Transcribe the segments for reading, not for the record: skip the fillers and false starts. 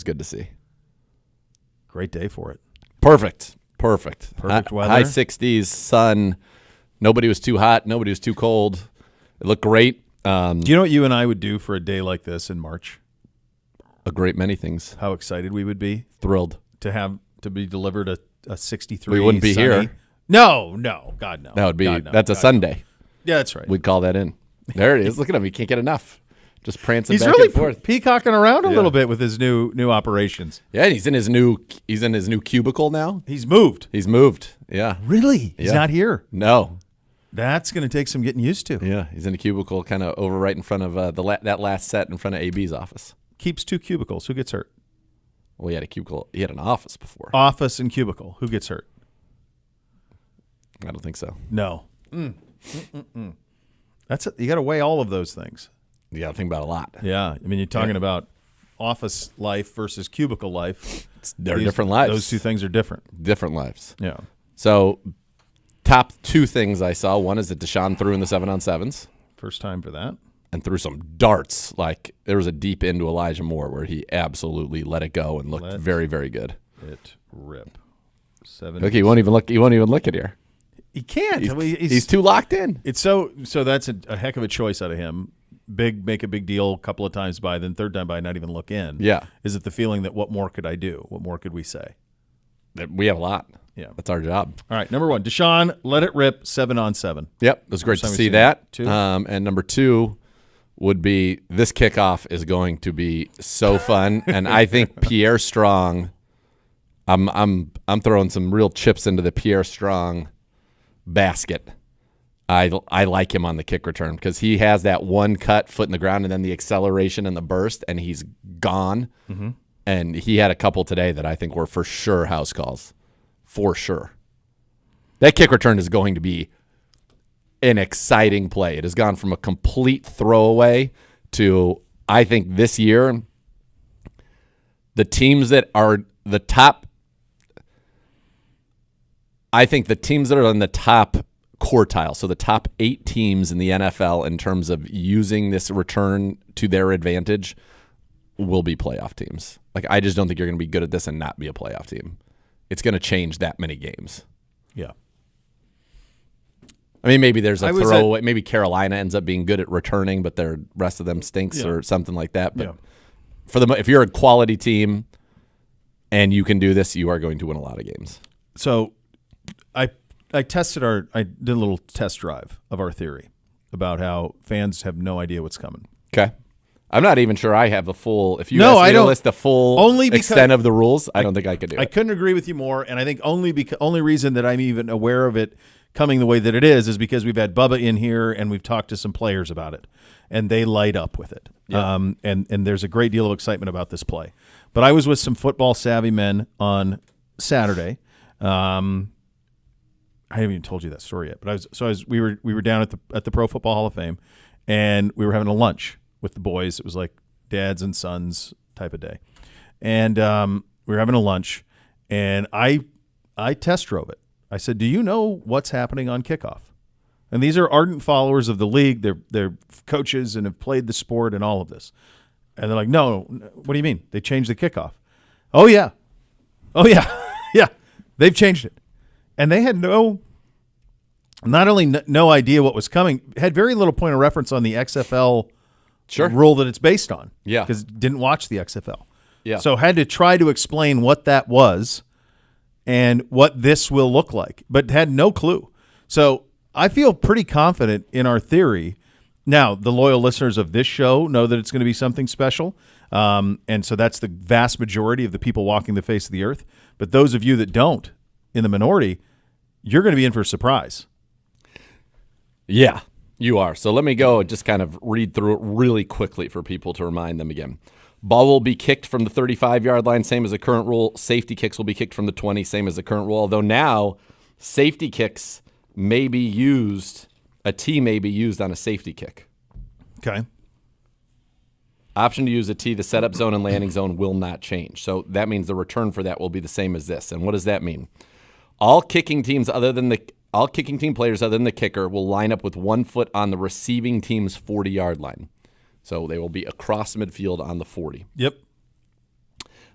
good to see. Great day for it. Perfect weather. High 60s, sun. Nobody was too hot. Nobody was too cold. It looked great. Do you know what you and I would do for a day like this in March? A great many things. How excited we would be. Thrilled. To be delivered a 63 We wouldn't be sunny. here. No. God, no. That would be, God, no. that's a God, Sunday. No. Yeah, that's right. We'd call that in. There it is. Look at him. He can't get enough. Just prancing He's back really and forth. peacocking around a little bit with his new operations. Yeah, he's in his new cubicle now. He's moved. Yeah. Really? He's not here. No. That's going to take some getting used to. Yeah, he's in a cubicle kind of over right in front of that last set in front of AB's office. Keeps 2 cubicles. Who gets hurt? Well, he had a cubicle. He had an office before. Office and cubicle. Who gets hurt? I don't think so. No. That's it. You got to weigh all of those things. You got to think about a lot. Yeah. I mean, you're talking about office life versus cubicle life. They're different lives. Those two things are different. Different lives. Yeah. So, top 2 things I saw. One is that Deshaun threw in the 7-on-7s. First time for that. And threw some darts. Like, there was a deep into Elijah Moore where he absolutely let it go and looked very, very good. It rip. 7. Look, he won't even look at here. He can't. He's too locked in. It's so that's a heck of a choice out of him. Make a big deal a couple of times by, then third time by not even look in. Yeah. Is it the feeling that what more could I do? What more could we say? We have a lot. Yeah. That's our job. All right, number 1, Deshaun, let it rip, 7-on-7. Yep, it was great to see that. And number 2 would be this kickoff is going to be so fun, and I think Pierre Strong. I'm throwing some real chips into the Pierre Strong basket. I like him on the kick return because he has that one cut, foot in the ground, and then the acceleration and the burst, and he's gone. Mm-hmm. And he had a couple today that I think were for sure house calls. For sure. That kick return is going to be an exciting play. It has gone from a complete throwaway to, I think this year, the teams that are the top, I think the teams that are on the top quartile, so the top 8 teams in the NFL in terms of using this return to their advantage will be playoff teams. Like, I just don't think you're going to be good at this and not be a playoff team. It's going to change that many games. Yeah. I mean, maybe there's a throwaway. Maybe Carolina ends up being good at returning, but the rest of them stinks or something like that. But if you're a quality team and you can do this, you are going to win a lot of games. So I did a little test drive of our theory about how fans have no idea what's coming. Okay. I'm not even sure I have the full. If you ask me to list the full extent of the rules, I don't think I could do it. I couldn't agree with you more, and I think only reason that I'm even aware of it coming the way that it is because we've had Bubba in here and we've talked to some players about it, and they light up with it. Yeah. And there's a great deal of excitement about this play. But I was with some football savvy men on Saturday. I haven't even told you that story yet. But we were down at the Pro Football Hall of Fame, and we were having a lunch with the boys. It was like dads and sons type of day. And we were having a lunch, and I test drove it. I said, do you know what's happening on kickoff? And these are ardent followers of the league. They're coaches and have played the sport and all of this. And they're like, no, what do you mean? They changed the kickoff. Oh, yeah. Yeah, they've changed it. And they had not only no idea what was coming, had very little point of reference on the XFL rule that it's based on. Yeah. Because didn't watch the XFL. Yeah. So had to try to explain what that was and what this will look like, but had no clue. So I feel pretty confident in our theory. Now, the loyal listeners of this show know that it's going to be something special, and so that's the vast majority of the people walking the face of the earth. But those of you that don't, in the minority, you're going to be in for a surprise. Yeah, you are. So let me go and just kind of read through it really quickly for people to remind them again. Ball will be kicked from the 35-yard line, same as the current rule. Safety kicks will be kicked from the 20, same as the current rule. Although now safety kicks may be used, a tee may be used on a safety kick. Okay. Option to use a tee, the setup zone and landing zone will not change. So that means the return for that will be the same as this. And what does that mean? All kicking team players other than the kicker will line up with 1 foot on the receiving team's 40-yard line. So they will be across midfield on the 40. Yep.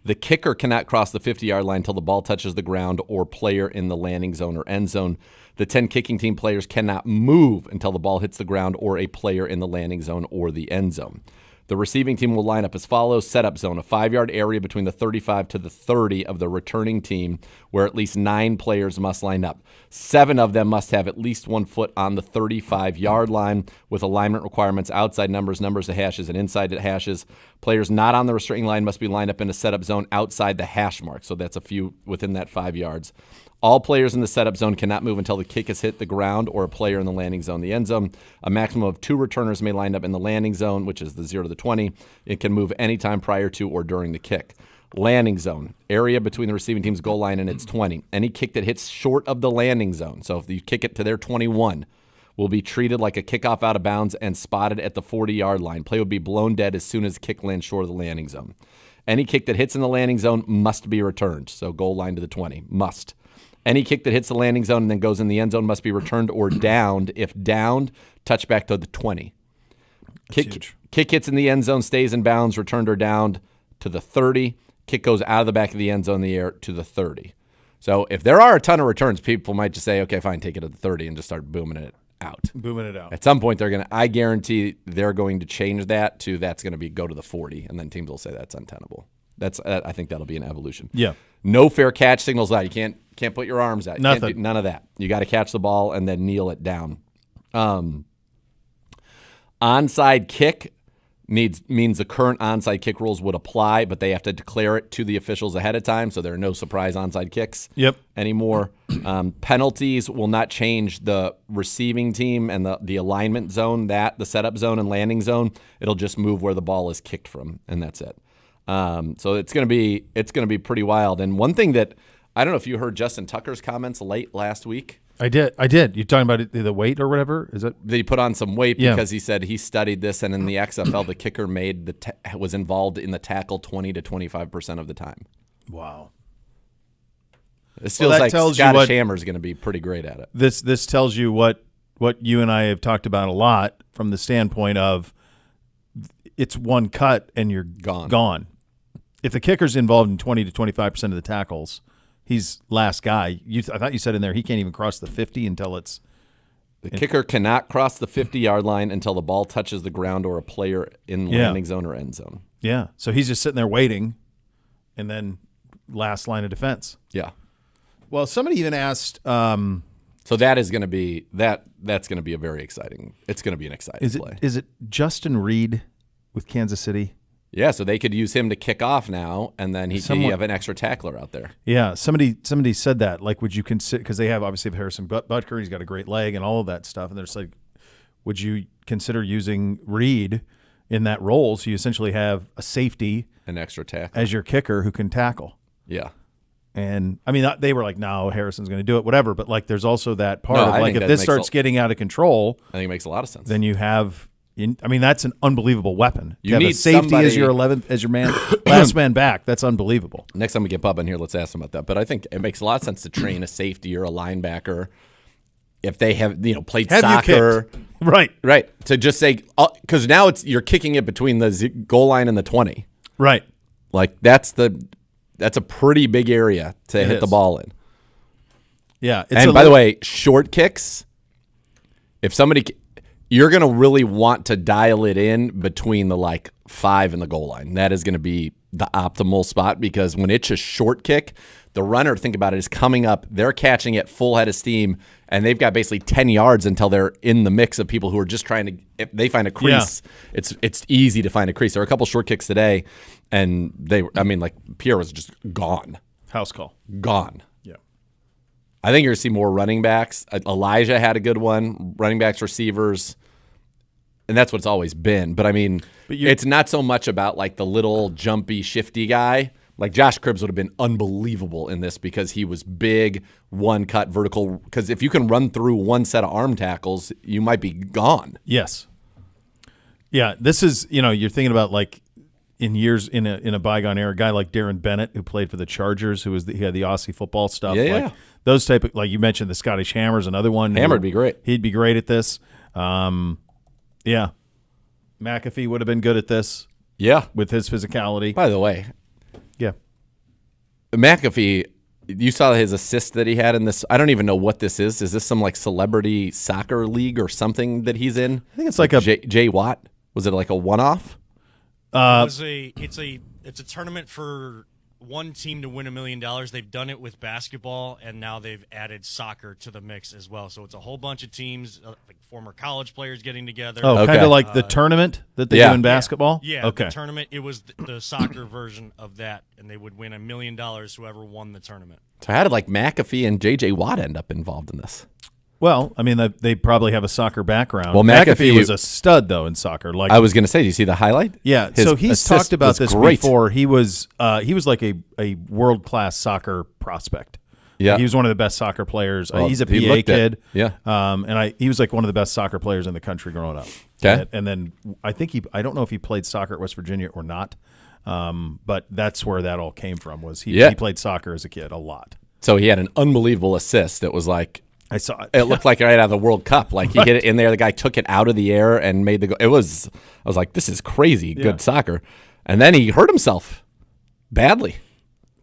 The kicker cannot cross the 50-yard line until the ball touches the ground or player in the landing zone or end zone. The 10 kicking team players cannot move until the ball hits the ground or a player in the landing zone or the end zone. The receiving team will line up as follows. Setup zone, a 5-yard area between the 35 to the 30 of the returning team where at least 9 players must line up. 7 of them must have at least 1 foot on the 35-yard line with alignment requirements outside numbers to hashes, and inside the hashes. Players not on the restricting line must be lined up in a setup zone outside the hash mark, so that's a few within that 5 yards. All players in the setup zone cannot move until the kick has hit the ground or a player in the landing zone, the end zone. A maximum of 2 returners may line up in the landing zone, which is the 0 to the 20. It can move anytime prior to or during the kick. Landing zone, area between the receiving team's goal line and its 20. Any kick that hits short of the landing zone, so if you kick it to their 21, will be treated like a kickoff out of bounds and spotted at the 40-yard line. Play will be blown dead as soon as the kick lands short of the landing zone. Any kick that hits in the landing zone must be returned, so goal line to the 20, must. Any kick that hits the landing zone and then goes in the end zone must be returned or downed. If downed, touchback to the 20. Kick hits in the end zone, stays in bounds, returned or downed to the 30. Kick goes out of the back of the end zone in the air to the 30. So if there are a ton of returns, people might just say, okay, fine, take it to the 30 and just start booming it out. Booming it out. At some point, I guarantee they're going to change that to that's going to be go to the 40, and then teams will say that's untenable. I think that'll be an evolution. Yeah. No fair catch signals out. You can't put your arms out. You Nothing. can't do none of that. You got to catch the ball and then kneel it down. Onside kick means the current onside kick rules would apply, but they have to declare it to the officials ahead of time, so there are no surprise onside kicks anymore. Penalties will not change the receiving team and the alignment zone, the setup zone and landing zone. It'll just move where the ball is kicked from, and that's it. So it's gonna be pretty wild. And one thing that I don't know if you heard Justin Tucker's comments late last week. I did. You're talking about the weight or whatever? Is it? They put on some weight because he said he studied this, and in the XFL, the kicker was involved in the tackle 20 to 25% of the time. Wow. It feels like Scottish Hammer's going to be pretty great at it. This tells you what you and I have talked about a lot from the standpoint of it's one cut and you're gone. If the kicker's involved in 20 to 25% of the tackles, he's last guy. I thought you said in there he can't even cross the 50 until it's – The kicker cannot cross the 50-yard line until the ball touches the ground or a player in landing zone or end zone. Yeah, so he's just sitting there waiting, and then last line of defense. Yeah. Well, somebody even asked so that is going to be that's going to be a very exciting – it's going to be an exciting play. Is it Justin Reed with Kansas City? Yeah, so they could use him to kick off now, and then he have an extra tackler out there. Yeah, somebody said that. Like, would you consider, because they have obviously Harrison Butker, he's got a great leg and all of that stuff, and they're just like, would you consider using Reed in that role so you essentially have a safety, an extra tackle, as your kicker who can tackle? Yeah. And, I mean, they were like, no, Harrison's going to do it, whatever, but, like, there's also that part of, like, if this starts getting out of control. I think it makes a lot of sense. Then you have – I mean, that's an unbelievable weapon. You have need a safety somebody, as your 11th, as your man, last man back. That's unbelievable. Next time we get Bubba in here, let's ask him about that. But I think it makes a lot of sense to train a safety or a linebacker if they have played soccer, right? To just say because now you're kicking it between the goal line and the 20, right? Like that's a pretty big area to hit the ball in. Yeah, and by the way, short kicks. If somebody you're going to really want to dial it in between the 5 and the goal line. That is going to be the optimal spot because when it's a short kick, the runner, think about it, is coming up. They're catching it full head of steam, and they've got basically 10 yards until they're in the mix of people who are just trying to – if they find a crease, it's easy to find a crease. There were a couple short kicks today, and Pierre was just gone. House call. Gone. I think you're going to see more running backs. Elijah had a good one, running backs, receivers, and that's what it's always been. But, I mean, it's not so much about, the little jumpy, shifty guy. Like, Josh Cribbs would have been unbelievable in this because he was big, one-cut, vertical. Because if you can run through one set of arm tackles, you might be gone. Yes. Yeah, this is, you're thinking about, in years in a bygone era, a guy like Darren Bennett who played for the Chargers, he had the Aussie football stuff. Yeah. Those type of, like you mentioned, the Scottish Hammer's another one. Hammer would be great. He'd be great at this. Yeah. McAfee would have been good at this. Yeah. With his physicality. By the way. Yeah. McAfee, you saw his assist that he had in this. I don't even know what this is. Is this some like celebrity soccer league or something that he's in? I think it's like a Jay Watt. Was it like a one-off? It's a tournament for one team to win $1 million. They've done it with basketball, and now they've added soccer to the mix as well. So it's a whole bunch of teams, like former college players getting together. Oh, kind of like the tournament that they do in basketball? Yeah, okay. The tournament. It was the soccer version of that, and they would win $1 million whoever won the tournament. So how did like McAfee and J.J. Watt end up involved in this? Well, I mean, they probably have a soccer background. Well, McAfee was a stud, though, in soccer. Like I was going to say, do you see the highlight? Yeah, so he's talked about this before. He was like a world-class soccer prospect. Yeah, he was one of the best soccer players. He's a PA kid. Yeah, and he was like one of the best soccer players in the country growing up. Okay, and then I don't know if he played soccer at West Virginia or not, but that's where that all came from. Was he played soccer as a kid a lot. So he had an unbelievable assist. It was like. I saw it. It looked like right out of the World Cup. Like he hit it in there. The guy took it out of the air and made the goal. I was like, this is crazy good soccer. And then he hurt himself badly.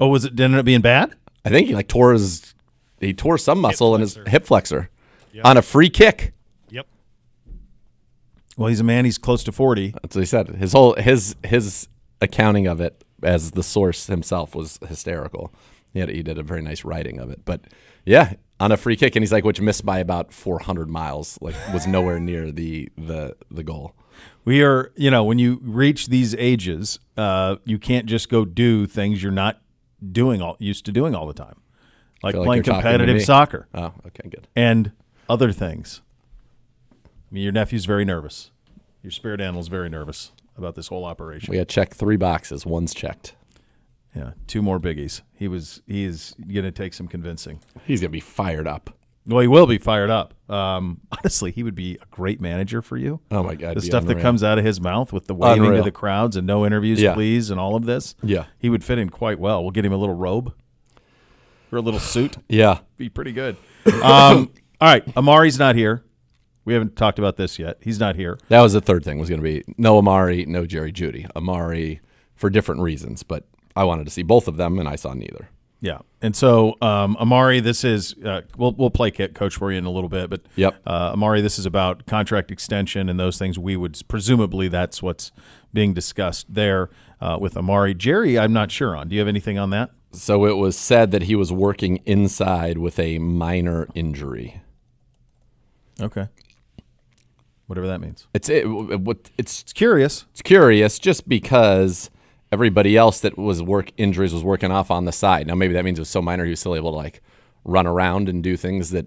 Oh, was it? Did it end up being bad? I think he tore some muscle in his hip flexor on a free kick. Yep. Well, he's a man. He's close to 40. That's what he said. His accounting of it as the source himself was hysterical. He did a very nice writing of it. But yeah. On a free kick, and he's like, which missed by about 400 miles, like was nowhere near the goal. We are, when you reach these ages, you can't just go do things you're not used to doing all the time, like playing competitive soccer. Oh, okay, good. And other things. I mean, your nephew's very nervous. Your spirit animal's very nervous about this whole operation. We had checked 3 boxes. One's checked. Yeah, 2 more biggies. He is going to take some convincing. He's going to be fired up. Well, he will be fired up. Honestly, he would be a great manager for you. Oh, my God. The stuff that comes out of his mouth with the waving to the crowds and no interviews, please, and all of this. Yeah. He would fit in quite well. We'll get him a little robe or a little suit. Yeah. Be pretty good. All right, Amari's not here. We haven't talked about this yet. He's not here. That was the third thing, was going to be no Amari, no Jerry Jeudy. Amari for different reasons, but I wanted to see both of them, and I saw neither. Yeah, and so Amari, this is we'll play coach for you in a little bit, but Amari, this is about contract extension and those things. We would presumably that's what's being discussed there with Amari. Jerry, I'm not sure on. Do you have anything on that? So it was said that he was working inside with a minor injury. Okay, whatever that means. It's curious. It's curious just because. Everybody else that was injuries was working off on the side. Now maybe that means it was so minor he was still able to like run around and do things that.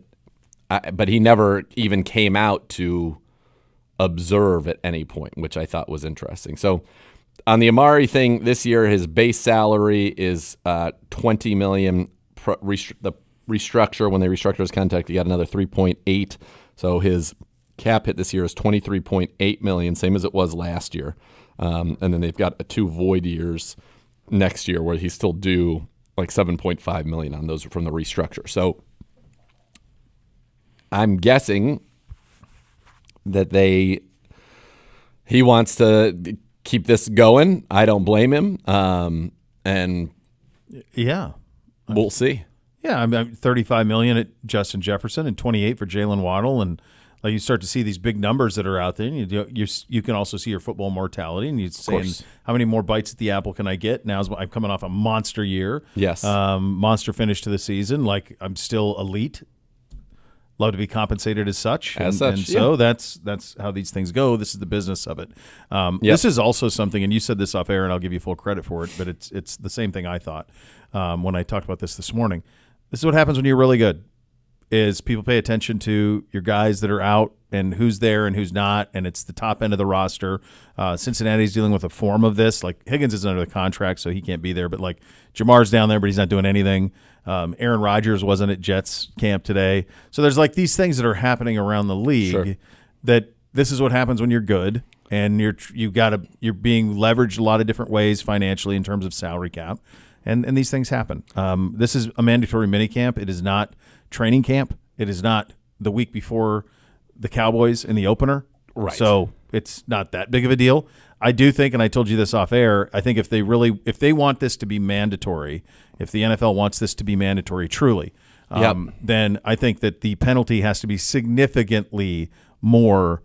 But he never even came out to observe at any point, which I thought was interesting. So on the Amari thing this year, his base salary is $20 million. The restructure when they restructured his contract, he got another 3.8. So his cap hit this year is $23.8 million, same as it was last year. And then they've got 2 void years next year where he's still due like $7.5 million on those from the restructure. So I'm guessing that he wants to keep this going. I don't blame him. And yeah, we'll see. Yeah, I'm $35 million at Justin Jefferson and $28 for Jalen Waddle, and like you start to see these big numbers that are out there. And you can also see your football mortality, and you're saying, how many more bites at the apple can I get? Now I'm coming off a monster year. Yes, monster finish to the season. Like I'm still elite. Love to be compensated as such. And so that's how these things go. This is the business of it. This is also something, and you said this off air, and I'll give you full credit for it. But it's the same thing I thought when I talked about this morning. This is what happens when you're really good. Is people pay attention to your guys that are out and who's there and who's not, and it's the top end of the roster. Cincinnati's dealing with a form of this. Like Higgins is under the contract, so he can't be there, but like Jamar's down there, but he's not doing anything. Aaron Rodgers wasn't at Jets camp today. So there's like these things that are happening around the league that this is what happens when you're good, and you're being leveraged a lot of different ways financially in terms of salary cap, and these things happen. This is a mandatory minicamp. It is not training camp. It is not the week before the Cowboys in the opener. Right. So it's not that big of a deal. I do think, and I told you this off air, I think if they want this to be mandatory, if the NFL wants this to be mandatory truly, then I think that the penalty has to be significantly more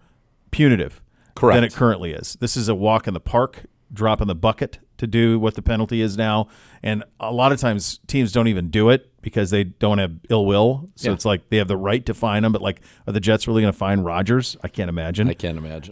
punitive than it currently is. This is a walk in the park, drop in the bucket to do what the penalty is now. And a lot of times teams don't even do it because they don't have ill will. So it's like they have the right to fine him. But like, are the Jets really going to fine Rodgers? I can't imagine.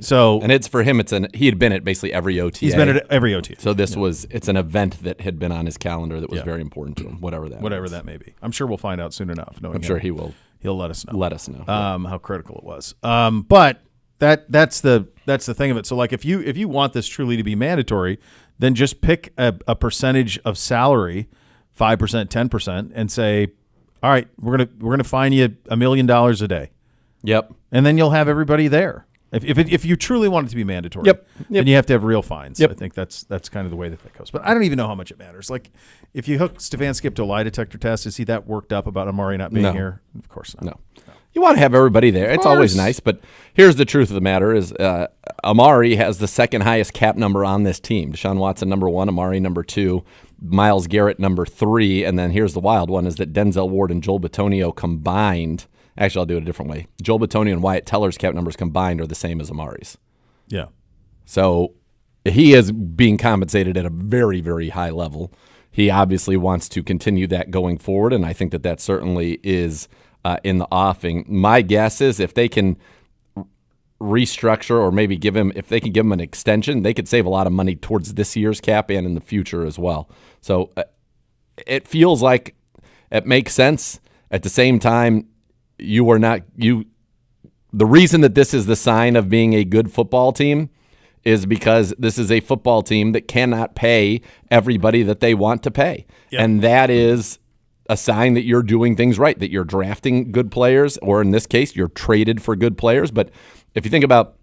So, and it's for him. He had been at basically every OTA. He's been at every OTA. So it's an event that had been on his calendar that was very important to him. Whatever that I'm sure he will. He'll let us know. How critical it was. But that's the thing of it. So like if you want this truly to be mandatory, then just pick a percentage of salary, 5%, 10%, and say, all right, we're gonna fine you $1 million a day. Yep. And then you'll have everybody there. If you truly want it to be mandatory, then you have to have real fines. I think that's kind of the way that goes. But I don't even know how much it matters. Like, if you hook Stefanski up to a lie detector test, is he that worked up about Amari not being here? Of course not. No. You want to have everybody there. It's always nice. But here's the truth of the matter is Amari has the second highest cap number on this team. Deshaun Watson, number 1. Amari, number 2. Myles Garrett, number 3. And then here's the wild one is that Denzel Ward and Joel Bitonio combined – actually, I'll do it a different way. Joel Bitonio and Wyatt Teller's cap numbers combined are the same as Amari's. Yeah. So he is being compensated at a very, very high level. He obviously wants to continue that going forward, and I think that certainly is in the offing. My guess is if they can restructure or maybe if they can give him an extension, they could save a lot of money towards this year's cap and in the future as well. So it feels like it makes sense. At the same time, the reason that this is the sign of being a good football team is because this is a football team that cannot pay everybody that they want to pay. Yep. And that is a sign that you're doing things right, that you're drafting good players, or in this case, you're traded for good players. But if you think about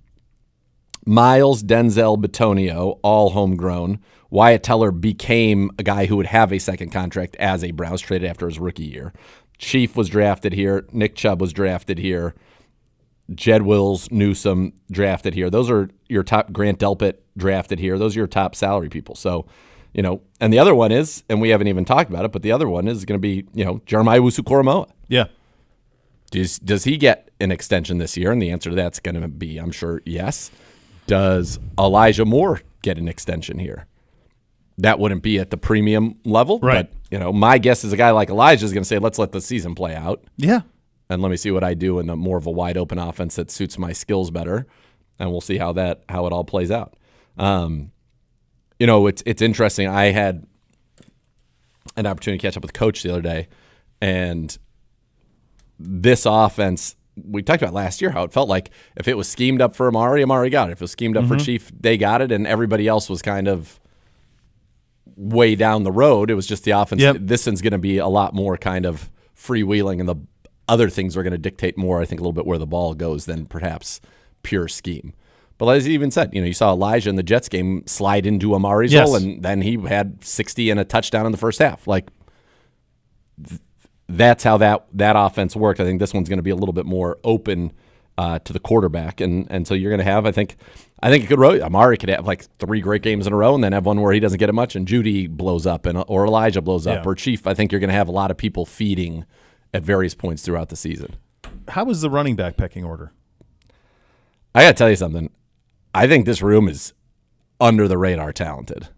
Myles, Denzel, Bitonio, all homegrown, Wyatt Teller became a guy who would have a second contract as a Browns traded after his rookie year. Chief was drafted here. Nick Chubb was drafted here. Jed Wills, Newsome drafted here. Those are your top. Grant Delpit drafted here. Those are your top salary people. So, and the other one is, and we haven't even talked about it, but the other one is going to be, Jeremiah Wusu-Koramoah. Yeah. Does he get an extension this year? And the answer to that's going to be, I'm sure, yes. Does Elijah Moore get an extension here? That wouldn't be at the premium level, right? But my guess is a guy like Elijah is going to say, "Let's let the season play out." Yeah. And let me see what I do in a more of a wide open offense that suits my skills better, and we'll see how it all plays out. It's interesting. I had an opportunity to catch up with Coach the other day, and this offense we talked about last year how it felt like if it was schemed up for Amari got it. If it was schemed up for Chief, they got it, and everybody else was kind of way down the road. It was just the offense. Yep. This one's going to be a lot more kind of freewheeling, and the other things are going to dictate more, I think, a little bit where the ball goes than perhaps pure scheme. But as he even said, you saw Elijah in the Jets game slide into Amari's role, and then he had 60 and a touchdown in the first half. Like, that's how that offense worked. I think this one's going to be a little bit more open to the quarterback, and so you're going to have, I think it could roll. Amari could have like 3 great games in a row and then have one where he doesn't get it much and Judy blows up or Elijah blows up or Chief. I think you're going to have a lot of people feeding at various points throughout the season. How was the running back pecking order? I got to tell you something. I think this room is under the radar talented.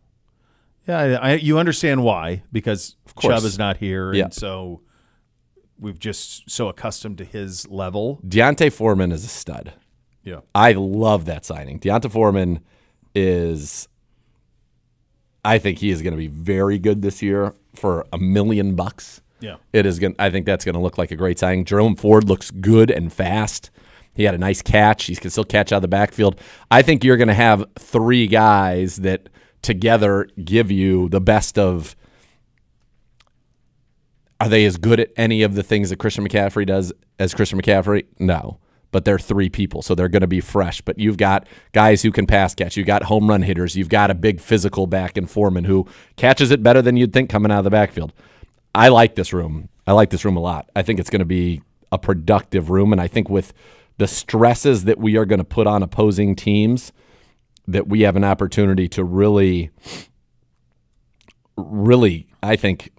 Yeah, you understand why, because Chubb is not here, and so we've just so accustomed to his level. Deontay Foreman is a stud. Yeah. I love that signing. Deontay Foreman I think he is going to be very good this year for $1 million. Yeah. I think that's going to look like a great signing. Jerome Ford looks good and fast. He had a nice catch. He can still catch out of the backfield. I think you're going to have 3 guys that together give you the best of. Are they as good at any of the things that Christian McCaffrey does as Christian McCaffrey? No. But they're 3 people, so they're going to be fresh. But you've got guys who can pass catch. You've got home run hitters. You've got a big physical back in Foreman who catches it better than you'd think coming out of the backfield. I like this room. I like this room a lot. I think it's going to be a productive room, and I think with the stresses that we are going to put on opposing teams, that we have an opportunity to really, I think,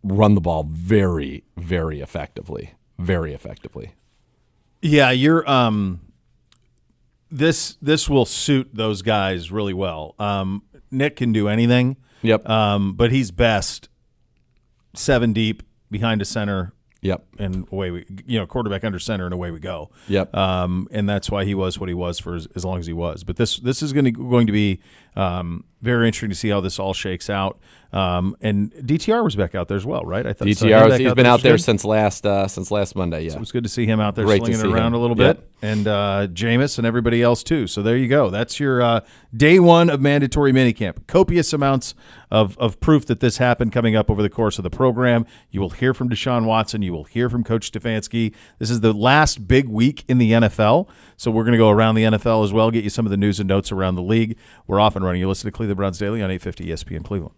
run the ball very, very effectively. Very effectively. Yeah, you're this will suit those guys really well. Nick can do anything. Yep. But he's best 7 deep behind a center. Yep. And away quarterback under center, and away we go. Yep. And that's why he was what he was for as long as he was. But this is going to be very interesting to see how this all shakes out. And DTR was back out there as well, right? I thought DTR, he's been out there since last Monday. Yeah, so it was good to see him out there Great slinging it around a little bit, and Jameis and everybody else too. So there you go. That's your day one of mandatory minicamp. Copious amounts of proof that this happened coming up over the course of the program. You will hear from Deshaun Watson. You will hear from Coach Stefanski. This is the last big week in the NFL, so we're going to go around the NFL as well, get you some of the news and notes around the league. We're off and running. You listen to Cleveland Browns Daily on 850 ESPN Cleveland.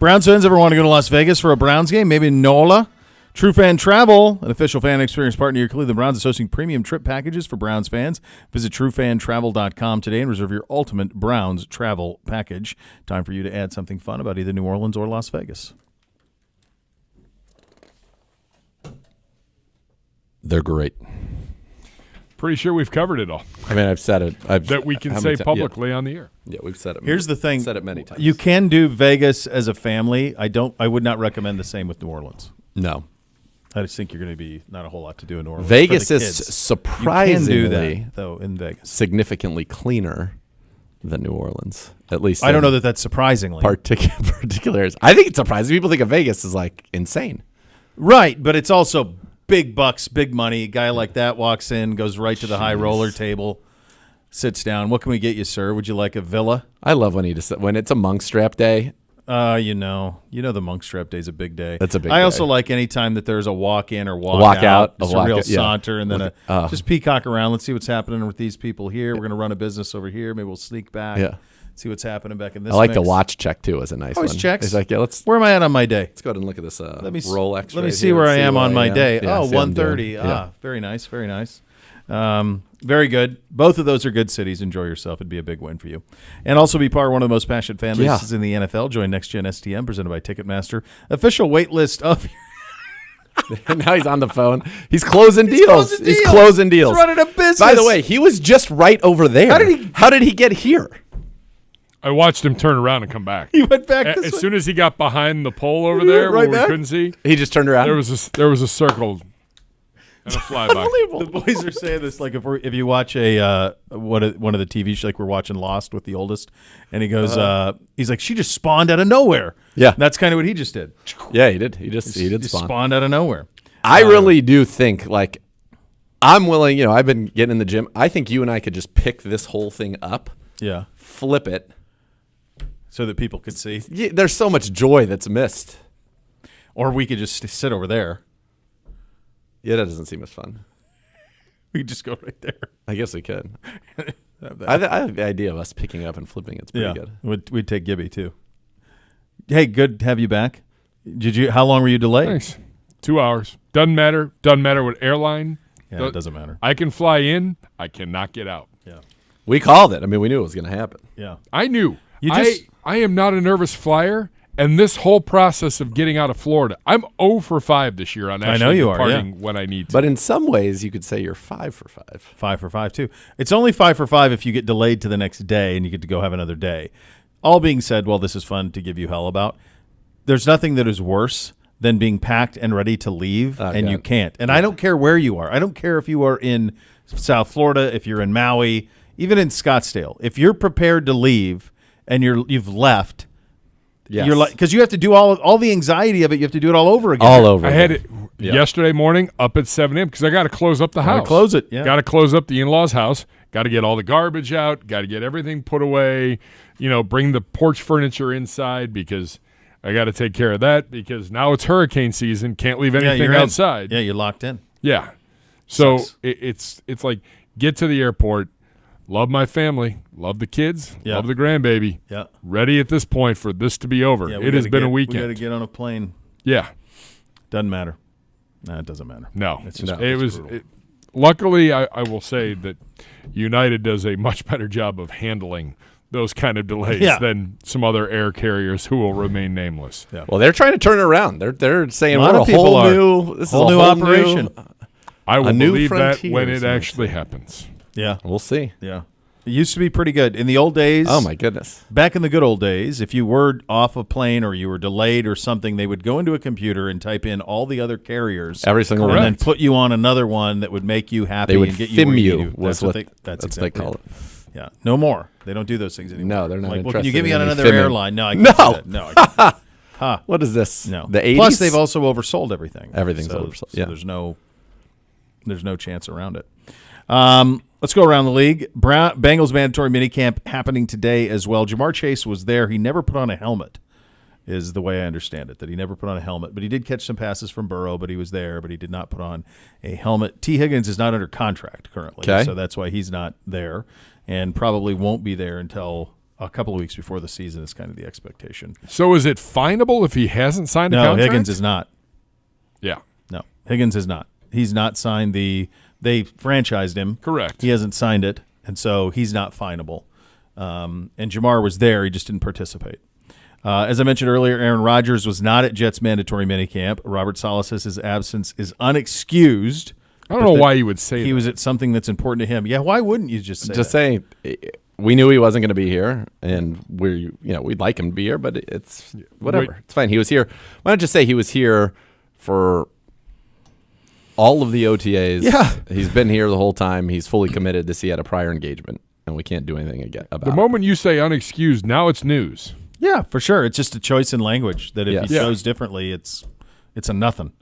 Browns fans ever want to go to Las Vegas for a Browns game? Maybe Nola True Fan Travel, an official fan experience partner of your Cleveland Browns, is hosting premium trip packages for Browns fans. Visit truefantravel.com today and reserve your ultimate Browns travel package. Time for you to add something fun about either New Orleans or Las Vegas. They're great. Pretty sure we've covered it all. I mean, I've said it. That we can say publicly on the air. Yeah, we've said it. Here's the thing. Said it many times. You can do Vegas as a family. I would not recommend the same with New Orleans. No. I just think you're going to be not a whole lot to do in New Orleans. Vegas for the is kids. surprisingly, you can do that, though, in Vegas. significantly cleaner than New Orleans. At least I don't know that that's surprisingly. particular areas. I think it's surprising. People think of Vegas as like insane. Right, but it's also big bucks, big money. A guy like that walks in, goes right to the high roller table, sits down. What can we get you, sir? Would you like a villa? I love when when it's a monk strap day. You know the monk strap day is a big day. That's a big I day. also like any time that there's a walk in or walk out. It's a real saunter, and then just peacock around. Let's see what's happening with these people here. We're going to run a business over here. Maybe we'll sneak back. Yeah. See what's happening back in this. I like mix. the watch check too as a nice Always one. checks. It's like, yeah, let's Where am I at on my day? go ahead and look at this Let me Rolex. Let me right see here. where Let's I am on my day. Yeah, Oh, see what I'm 1:30. doing. Yeah. Very nice. Very nice. Very good. Both of those are good cities. Enjoy yourself. It'd be a big win for you. And also be part of one of the most passionate fan bases in the NFL. Join Next Gen STM, presented by Ticketmaster. Official wait list of... Now he's on the phone. He's closing deals. He's closing deals. He's running a business. By the way, he was just right over there. How did he get here? I watched him turn around and come back. He went back As this way. soon as he got behind the pole over there right where we back? couldn't see, He just turned around. there was a circle and a flyby. The boys are saying this like if you watch a one of the TV shows, like we're watching Lost with the oldest, and he goes, he's like, she just spawned out of nowhere. Yeah. And that's kind of what he just did. Yeah, he did. He did Just spawn. spawned out of nowhere. I really do think, like, I'm willing, I've been getting in the gym. I think you and I could just pick this whole thing up, Yeah. flip it. So that people could see, Yeah, there's so much joy that's missed. or we could just sit over there. Yeah, that doesn't seem as fun. We could just go right there. I guess we could. I like the idea of us picking up and flipping. It's pretty good. We'd take Gibby too. Hey, good to have you back. How long were you delayed? Thanks. 2 hours. Doesn't matter. Doesn't matter what airline. Yeah, it doesn't matter. I can fly in. I cannot get out. Yeah. We called it. I mean, we knew it was going to happen. Yeah. I knew. I am not a nervous flyer, and this whole process of getting out of Florida, I'm 0 for 5 this year on actually know you are, departing when I need to. But in some ways, you could say you're 5 for 5. 5 for 5 too. It's only 5 for 5 if you get delayed to the next day and you get to go have another day. All being said, well, this is fun to give you hell about. There's nothing that is worse than being packed and ready to leave and you can't. And I don't care where you are. I don't care if you are in South Florida, if you're in Maui, even in Scottsdale. If you're prepared to leave and you've left, you're like, because you have to do all the anxiety of it. You have to do it all over again. All over. I had it yesterday morning up at 7 a.m. because I got to close up the house. Close it. Yeah. Got to close up the in-laws' house. Got to get all the garbage out. Got to get everything put away. Bring the porch furniture inside because I got to take care of that because now it's hurricane season. Can't leave anything you're outside. Yeah, you're locked in. Yeah. So it's like get to the airport. Love my family. Love the kids. Yeah. Love the grandbaby. Yeah. Ready at this point for this to be over. Yeah, it has been a weekend. We got to get on a plane. Yeah. Doesn't matter. No, it doesn't matter. No. It's just It was. Luckily, I will say that United does a much better job of handling those kind of delays than some other air carriers who will remain nameless. Yeah. Well, they're trying to turn it around. They're saying A lot we're of a people are. whole new Whole new operation. I will new believe that frontier, when it so actually happens. Yeah. We'll see. Yeah. It used to be pretty good. In the old days. Oh, my goodness. Back in the good old days, if you were off a plane or you were delayed or something, they would go into a computer and type in all the other carriers. Every single and one. then put you on another one that would make you happy They would and get you FIM where you. need to. Was That's what that's what they exactly call it. it. Yeah. No more. They don't do those things anymore. No, they're not like, well, can you interested get me in on any another FIMming. airline? No, I can't do that. No, I can't. What is this? No. The 80s? Plus, they've also oversold everything. Everything's so, oversold. So Yeah. there's no chance around it. Let's go around the league. Bengals mandatory minicamp happening today as well. Jamar Chase was there. He never put on a helmet, is the way I understand it, that he never put on a helmet. But he did catch some passes from Burrow, but he was there, but he did not put on a helmet. T. Higgins is not under contract currently, so that's why he's not there and probably won't be there until a couple of weeks before the season is kind of the expectation. So is it finable if he hasn't signed a contract? No, Higgins is not. Yeah. Higgins has not. He's not signed they franchised him. Correct. He hasn't signed it, and so he's not finable. And Jamar was there. He just didn't participate. As I mentioned earlier, Aaron Rodgers was not at Jets mandatory minicamp. Robert Saleh says his absence is unexcused. I don't know why you would say he that. was at something that's important to him. Yeah, why wouldn't you just say Just that? say we knew he wasn't going to be here, and we'd like him to be here, but it's whatever. It's fine. He was here. Why not just say he was here for all of the OTAs? Yeah. He's been here the whole time. He's fully committed. He had a prior engagement, and we can't do anything about the it. moment you say unexcused, now it's news. Yeah, for sure. It's just a choice in language that if he Yes. chose differently, it's a nothing.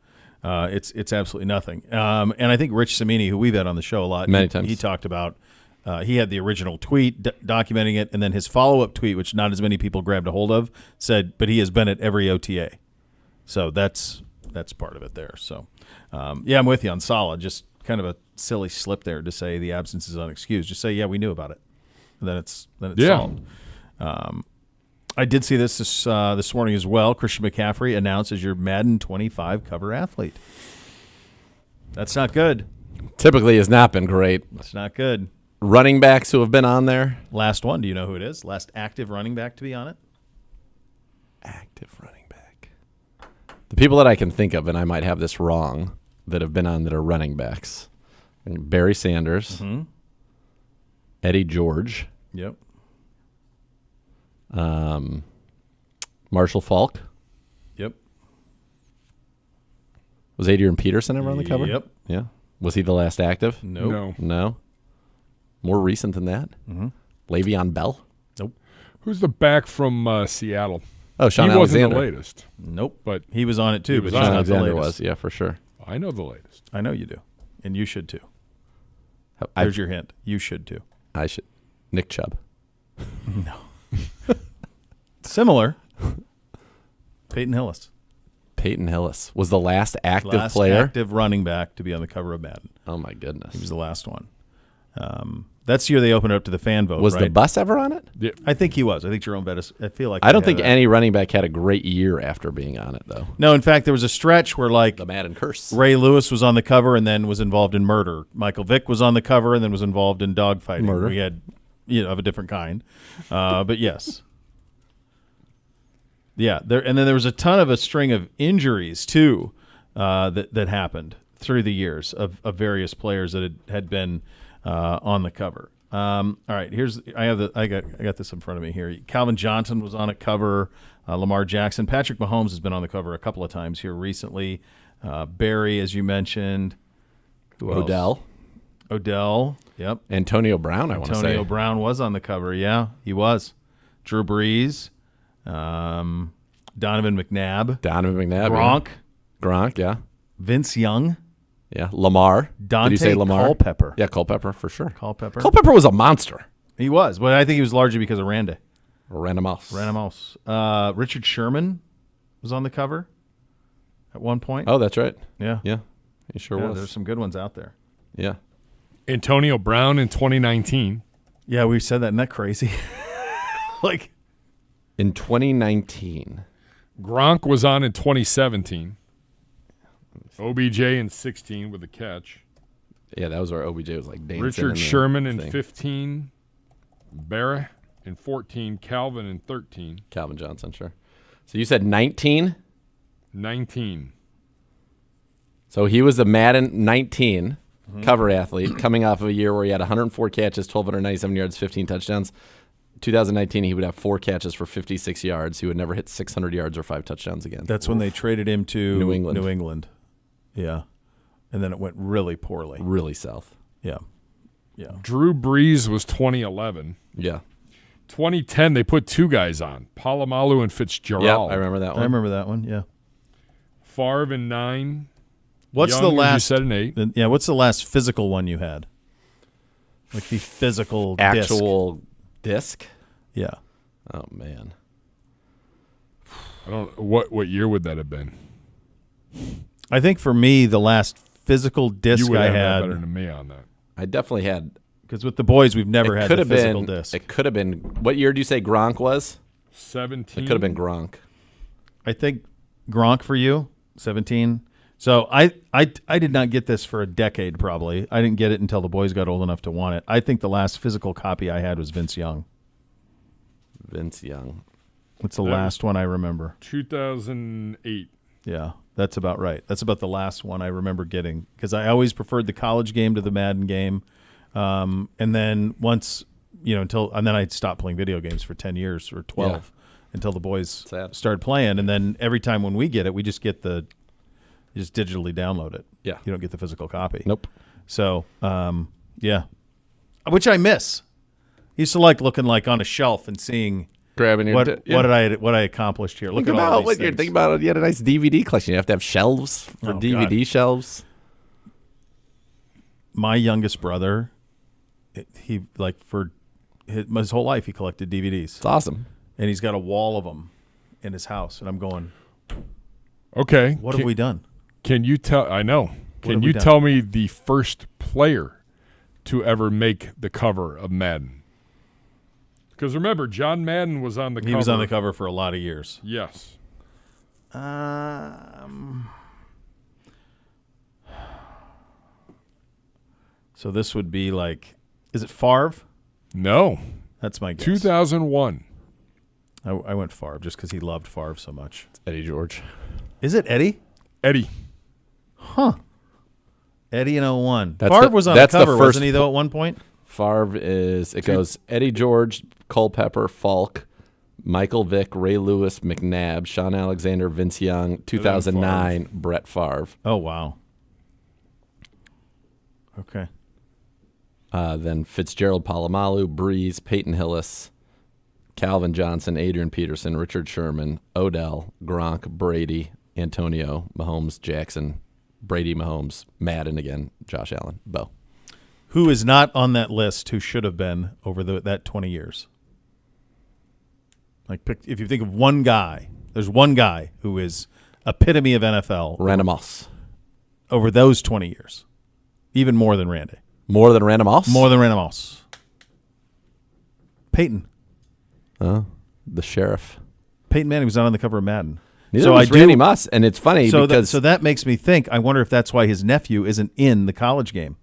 It's absolutely nothing. And I think Rich Cimini, who we've had on the show a lot, Many times. he talked about he had the original tweet documenting it, and then his follow-up tweet, which not as many people grabbed a hold of, said, but he has been at every OTA. So that's part of it there. So, I'm with you on Saleh. Just kind of a silly slip there to say the absence is unexcused. Just say, we knew about it. And then it's solved. I did see this morning as well. Christian McCaffrey announced as your Madden 25 cover athlete. That's not good. Typically has not been great. That's not good. Running backs who have been on there. Last one. Do you know who it is? Last active running back to be on it? Active running back. The people that I can think of, and I might have this wrong, that have been on that are running backs. Barry Sanders. Eddie George. Yep. Marshall Faulk. Yep. Was Adrian Peterson ever on the cover? Yep. Yeah. Was he the last active? Nope. No. More recent than that? Le'Veon Bell? Nope. Who's the back from Seattle? Oh, Sean He wasn't Alexander. the latest. Nope. But he was on it too. he But was he's on Sean not the Alexander latest. was, yeah, for sure. I know the latest. I know you do, and you should too. I There's your hint. You should too. should. Nick Chubb. Similar. Peyton Hillis. Peyton Hillis was the last active Last player. active running back to be on the cover of Madden. Oh my goodness. He was the last one. That's the year they opened it up to the fan vote. Was right? the bus ever on it? Yeah. I think he was. I think Jerome Bettis. I feel like I don't they think had any running back had a great year after being on it, though. No, in fact, there was a stretch where like The Madden curse. Ray Lewis was on the cover and then was involved in murder. Michael Vick was on the cover and then was involved in dogfighting. Murder. We had, of a different kind. But yes. Yeah, and then there was a string of injuries too that happened through the years of various players that had been on the cover. All right, I got this in front of me here. Calvin Johnson was on a cover. Lamar Jackson, Patrick Mahomes has been on the cover a couple of times here recently. Barry, as you mentioned. Who else? Odell. Yep. Antonio Brown, I want to say. Antonio Brown was on the cover. Yeah, he was. Drew Brees. Donovan McNabb. Donovan McNabb. Gronk. Yeah. Gronk, yeah. Vince Young. Yeah. Lamar. Dante Did you say Lamar? Culpepper. Yeah, Culpepper, for sure. Culpepper. Culpepper was a monster. He was, but I think he was largely because of Randy. Random mouse. Richard Sherman was on the cover at one point. Oh, that's right. Yeah. Yeah, he sure Yeah, was. there's some good ones out there. Yeah. Antonio Brown in 2019. Yeah, we said that. Isn't that crazy? Like, In 2019. Gronk was on in 2017. OBJ in 16 with a catch. Yeah, that was where OBJ was like dancing. Richard the Sherman in thing. 15. Barra in 14. Calvin in 13. Calvin Johnson, sure. So you said 19? 19. So he was a Madden 19 cover athlete coming off of a year where he had 104 catches, 1,297 yards, 15 touchdowns. 2019, he would have 4 catches for 56 yards. He would never hit 600 yards or 5 touchdowns again. that's when they traded him to New England. Yeah. And then it went really poorly. Really south. Yeah. Yeah. Drew Brees was 2011. Yeah. 2010, they put 2 guys on, Palomalu and Fitzgerald. Yeah, I remember that I one. remember that one. Yeah. Favre in 9. What's Young, the as you last? said, in 8. Yeah. What's the last physical one you had? Like the physical Actual disc? Yeah. Oh, man. I don't. What year would that have been? I think for me, the last physical disc You would I have that had, better than me on that. I definitely had. because with the boys, we've never had could the have physical been. disc. It could have been. What year do you say Gronk was? 17. It could have been Gronk. I think Gronk for you, 17. So I did not get this for a decade probably. I didn't get it until the boys got old enough to want it. I think the last physical copy I had was Vince Young. Vince Young. That's the last one I remember. 2008. Yeah, that's about right. That's about the last one I remember getting because I always preferred the college game to the Madden game. And then once, and then I stopped playing video games for 10 years or 12 until the boys started playing. And then every time when we get it, we just get you just digitally download it. Yeah. You don't get the physical copy. Nope. So, yeah, which I miss. I used to like looking like on a shelf and seeing grabbing your what I accomplished here. Look at all these things. Think about it. You had a nice DVD collection. You have to have shelves for DVD shelves. My youngest brother, his whole life he collected DVDs. It's awesome, and he's got a wall of them in his house. And I'm going, okay, what have we done? Can you tell? I know. Can you tell me the first player to ever make the cover of Madden? Because remember, John Madden was on the cover. He was on the cover for a lot of years. Yes. So this would be like, is it Favre? No. That's my guess. 2001. I went Favre just because he loved Favre so much. It's Eddie George. Is it Eddie? Eddie. Huh. Eddie in 01. Favre was on the cover, wasn't he, though, at one point? Favre goes Eddie George, Culpepper, Falk, Michael Vick, Ray Lewis, McNabb, Sean Alexander, Vince Young, 2009, Brett Favre. Oh, wow. Okay. Then Fitzgerald Palomalu, Breeze, Peyton Hillis, Calvin Johnson, Adrian Peterson, Richard Sherman, Odell, Gronk, Brady, Antonio, Mahomes, Jackson, Brady, Mahomes, Madden again, Josh Allen, Bo. Who is not on that list who should have been over that 20 years? If you think of one guy, there's one guy who is epitome of NFL. Randy Moss. Over those 20 years. Even more than Randy. More than Randy Moss? More than Randy Moss. Peyton. The sheriff. Peyton Manning was not on the cover of Madden. Neither was Randy Moss, and it's funny because... So that makes me think, I wonder if that's why his nephew isn't in the college game.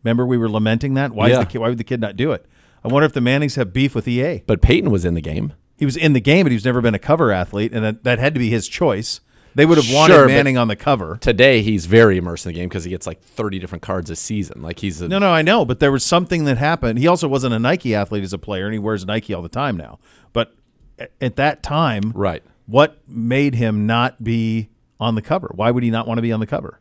Remember we were lamenting that? Why would the kid not do it? I wonder if the Mannings have beef with EA. But Peyton was in the game. He was in the game, but he's never been a cover athlete, and that had to be his choice. They would have wanted Manning on the cover. Today, he's very immersed in the game because he gets like 30 different cards a season. Like he's No, I know, but there was something that happened. He also wasn't a Nike athlete as a player, and he wears Nike all the time now. But at that time, right, what made him not be on the cover? Why would he not want to be on the cover?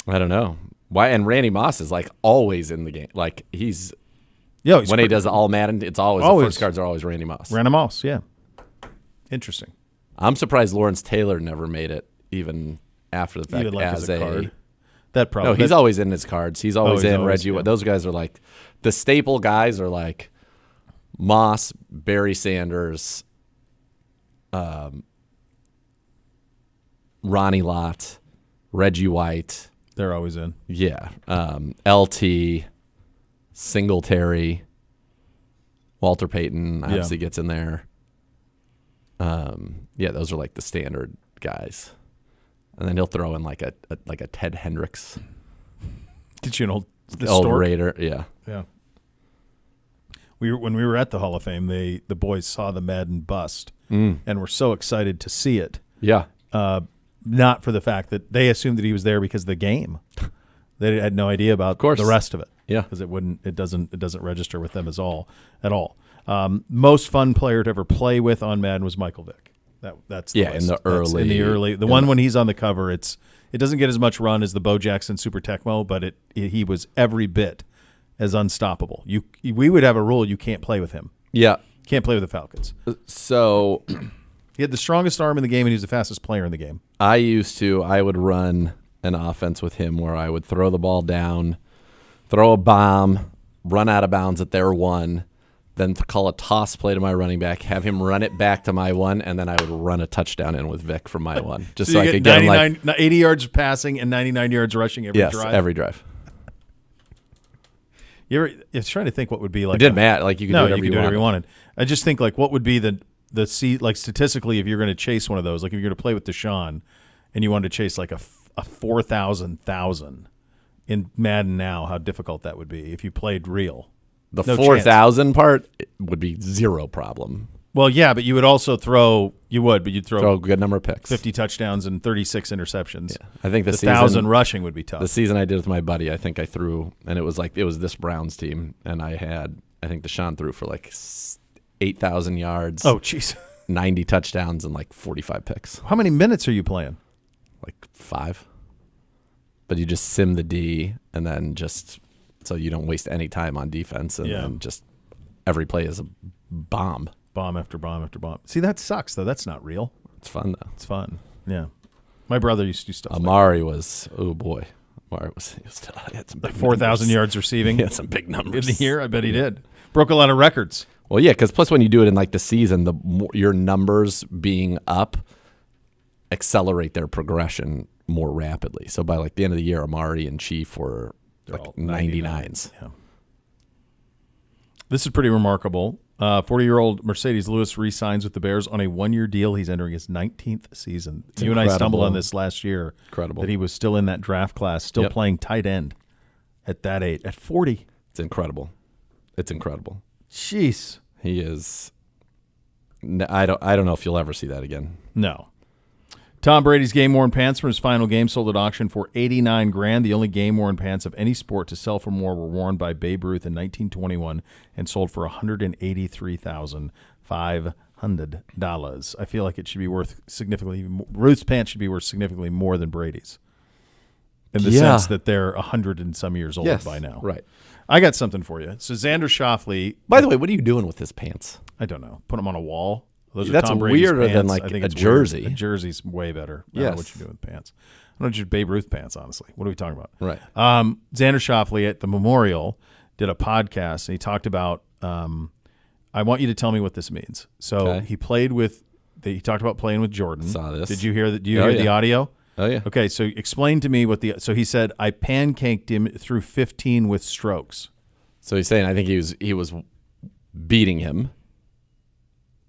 I don't know. Why? And Randy Moss is like always in the game. Like he's when he does all Madden, it's always the first cards are always Randy Moss. Randy Moss, yeah. Interesting. I'm surprised Lawrence Taylor never made it even after the fact even like as a card. That probably. No, he's always in his cards. He's always in Reggie. Yeah. Those guys are like the staple guys are like Moss, Barry Sanders, Ronnie Lott, Reggie White. They're always in. Yeah. LT, Singletary, Walter Payton obviously gets in there. Yeah, those are like the standard guys. And then he'll throw in like a Ted Hendricks. Get you an old Raider. Yeah. Yeah. When we were at the Hall of Fame, the boys saw the Madden bust and were so excited to see it. Yeah. Not for the fact that they assumed that he was there because of the game. They had no idea about the rest of it. Yeah. Because it doesn't register with them at all. Most fun player to ever play with on Madden was Michael Vick. That's the list. in the early the one when he's on the cover. It doesn't get as much run as the Bo Jackson Super Tecmo, but he was every bit as unstoppable. We would have a rule: you can't play with him. Yeah, can't play with the Falcons. So he had the strongest arm in the game, and he was the fastest player in the game. I would run an offense with him where I would throw the ball down, throw a bomb, run out of bounds at their one. Then call a toss play to my running back, have him run it back to my one, and then I would run a touchdown in with Vic from my one. Just so I could get him 80 yards passing and 99 yards rushing every drive? Yes, every drive. You're trying to think what would be like. It didn't matter. Like you could do whatever you wanted. I just think like what would be the statistically if you're going to chase one of those, like if you're going to play with Deshaun and you wanted to chase like a a 4,000 in Madden now, how difficult that would be if you played real. The No 4,000 part would be zero problem. Well, yeah, but you would also throw. You would, but you'd Throw a good number of picks. 50 touchdowns and 36 interceptions. Yeah. I think the season 1,000 rushing would be tough. The season I did with my buddy, I think I threw, and it was this Browns team, and I think Deshaun threw for like 8,000 yards. Oh, jeez. 90 touchdowns and like 45 picks. How many minutes are you playing? Like 5. But you just sim the D, and then just so you don't waste any time on defense, and then just every play is a bomb. Bomb after bomb after bomb. See, that sucks, though. That's not real. It's fun, though. It's fun. Yeah. My brother used to do stuff Amari was, oh, boy. Amari he had some big 4,000 yards receiving. He had some big numbers. In the year, I bet he did. Broke a lot of records. Well, yeah, because plus when you do it in like the season, the more, your numbers being up accelerate their progression more rapidly. So by like the end of the year, Amari and Chief were like 99s. Yeah. This is pretty remarkable. 40-year-old Mercedes Lewis re-signs with the Bears on a 1-year deal. He's entering his 19th season. You and I stumbled on this last year. Incredible. That he was still in that draft class, still playing tight end at that age, at 40. It's incredible. It's incredible. Jeez. He is. I don't know if you'll ever see that again. No. Tom Brady's game-worn pants from his final game sold at auction for $89,000. The only game-worn pants of any sport to sell for more were worn by Babe Ruth in 1921 and sold for $183,500. I feel like it should be worth significantly. Ruth's pants should be worth significantly more than Brady's, in the sense that they're 100 and some years old by now. Right. I got something for you. So Xander Schauffele. By the way, what are you doing with his pants? I don't know. Put them on a wall. Those That's are Tom Brady's weirder pants. than like I think a it's jersey. Weird. A jersey's way better. I don't know what you're doing with pants. I don't know, just Babe Ruth pants, honestly. What are we talking about? Right. Xander Schauffele at the Memorial did a podcast, and he talked about, I want you to tell me what this means. So he played with, he talked about playing with Jordan. Saw this. Did you hear that? Do you hear the audio? Oh, yeah. Okay, so explain to me so he said, I pancaked him through 15 with strokes. So he's saying, I think he was beating him.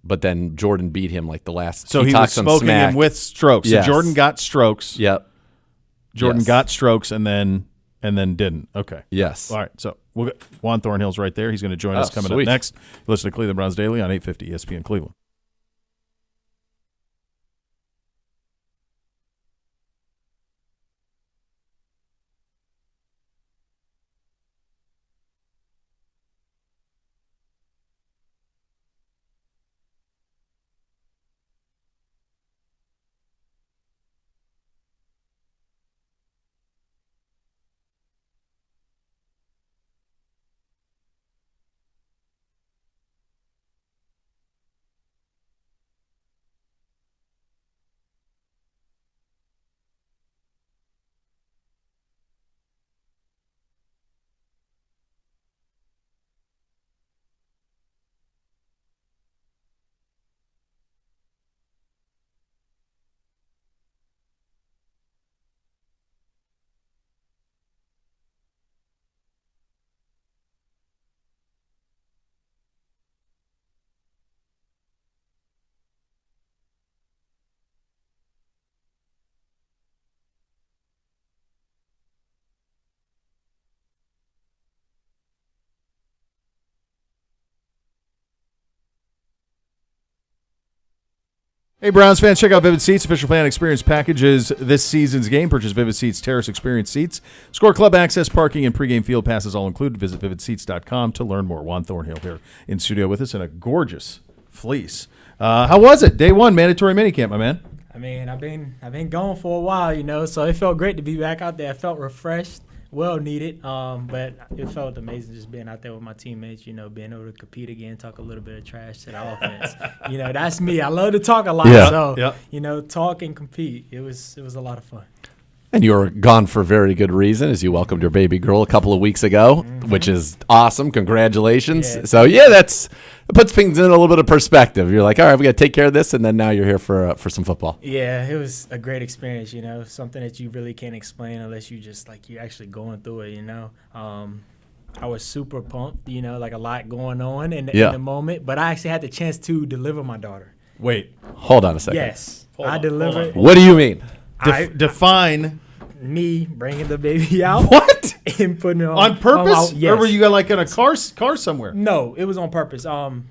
But then Jordan beat him like the last. So he was smoking him with strokes. Yes. So Jordan got strokes. Yep. Jordan got strokes and then didn't. Okay. Yes. All right. So we'll get Juan Thornhill's right there. He's going to join us coming up next. Listen to Cleveland Browns Daily on 850 ESPN Cleveland. Hey, Browns fans, check out Vivid Seats, official fan experience packages this season's game. Purchase Vivid Seats Terrace Experience seats. Score club access, parking, and pregame field passes all included. Visit vividseats.com to learn more. Juan Thornhill here in studio with us in a gorgeous fleece. How was it? Day one, mandatory minicamp, my man. I mean, I've been gone for a while, so it felt great to be back out there. I felt refreshed, well needed, but it felt amazing just being out there with my teammates, being able to compete again, talk a little bit of trash to the offense. That's me. I love to talk a lot, talk and compete. It was a lot of fun. And you were gone for very good reason, as you welcomed your baby girl a couple of weeks ago, which is awesome. Congratulations. Yeah. So, it puts things in a little bit of perspective. You're like, all right, we got to take care of this, and then now you're here for some football. Yeah, it was a great experience, something that you really can't explain unless you just, you're actually going through it, I was super pumped, like a lot going on in the moment, but I actually had the chance to deliver my daughter. Wait. Hold on a second. Yes. I delivered. What do you mean? Define me bringing the baby out. What? And putting it On purpose? Yes. Or were you like in a car somewhere? No, it was on purpose.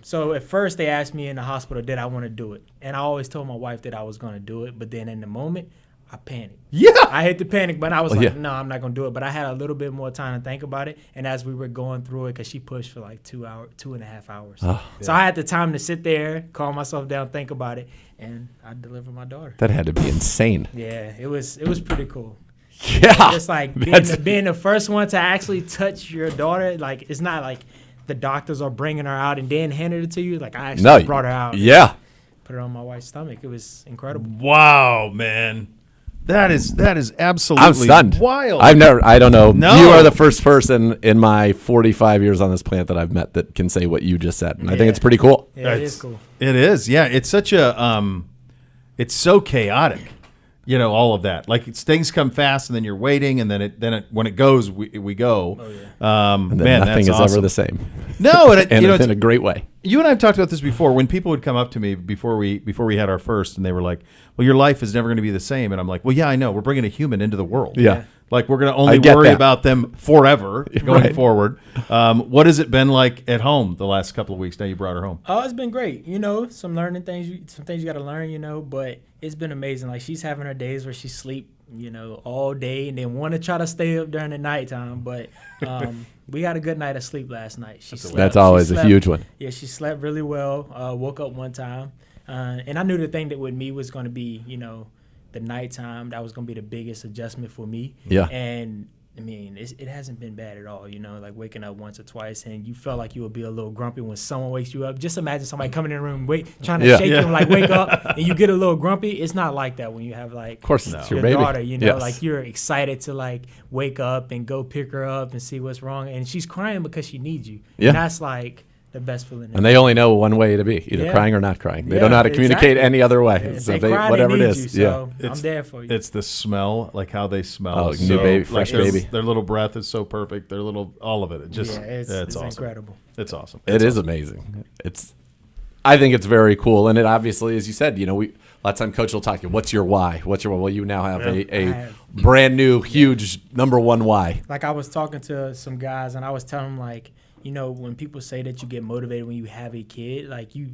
So at first they asked me in the hospital, did I want to do it? And I always told my wife that I was going to do it. But then in the moment, I panicked. Yeah. I hit the panic, but I was no, I'm not going to do it. But I had a little bit more time to think about it. And as we were going through it, because she pushed for like 2.5 hours. So I had the time to sit there, calm myself down, think about it. And I delivered my daughter. That had to be insane. Yeah, it was pretty cool. Yeah. Just like being the first one to actually touch your daughter. Like, it's not like the doctors are bringing her out and then handed it to you. Like, I actually brought her out. Yeah. Put her on my wife's stomach. It was incredible. Wow, man. That is absolutely I'm stunned. wild. I don't know. No. You are the first person in my 45 years on this planet that I've met that can say what you just said. And I think it's pretty cool. Yeah, it is cool. It is. Yeah, it's such a it's so chaotic. All of that. Like things come fast, and then you're waiting, and then when it goes, we go. And then man, nothing that's is awesome. ever the same. No, and And it's in a great way. You and I have talked about this before. When people would come up to me before we had our first, and they were like, "Well, your life is never going to be the same," and I'm like, "Well, yeah, I know. We're bringing a human into the world. Yeah. Like we're going to only I get worry that. about them forever going Right. forward." What has it been like at home the last couple of weeks? Now you brought her home. Oh, it's been great. Some learning things, some things you got to learn, but it's been amazing. Like, she's having her days where she sleep, all day and then want to try to stay up during the nighttime. But we got a good night of sleep last night. That's always a huge one. Yeah, she slept really well. Woke up one time. And I knew the thing that with me was going to be, the nighttime. That was going to be the biggest adjustment for me. Yeah. And I mean, it hasn't been bad at all, like waking up once or twice and you felt like you would be a little grumpy when someone wakes you up. Just imagine somebody coming in the room, trying to shake you and like wake up and you get a little grumpy. It's not like that when you have like Of course, it's your your baby. daughter, Yes. like you're excited to like wake up and go pick her up and see what's wrong. And she's crying because she needs you. Yeah. And that's like the best feeling. And they only know one way to be, either Yeah. crying or not crying. They Yeah, don't know how to communicate exactly. any other way. If So they cry, whatever they it need is. you, Yeah. so I'm there for you. It's the smell, like how they smell. Oh, new baby, fresh baby. Their little breath is so perfect. Their little, all of it. It just, it's awesome. incredible. It's awesome. It is amazing. I think it's very cool. And it obviously, as you said, a lot of time coach will talk to you, what's your why? Well, you now have a brand new, huge number one why. Like, I was talking to some guys and I was telling them, like, when people say that you get motivated when you have a kid, like you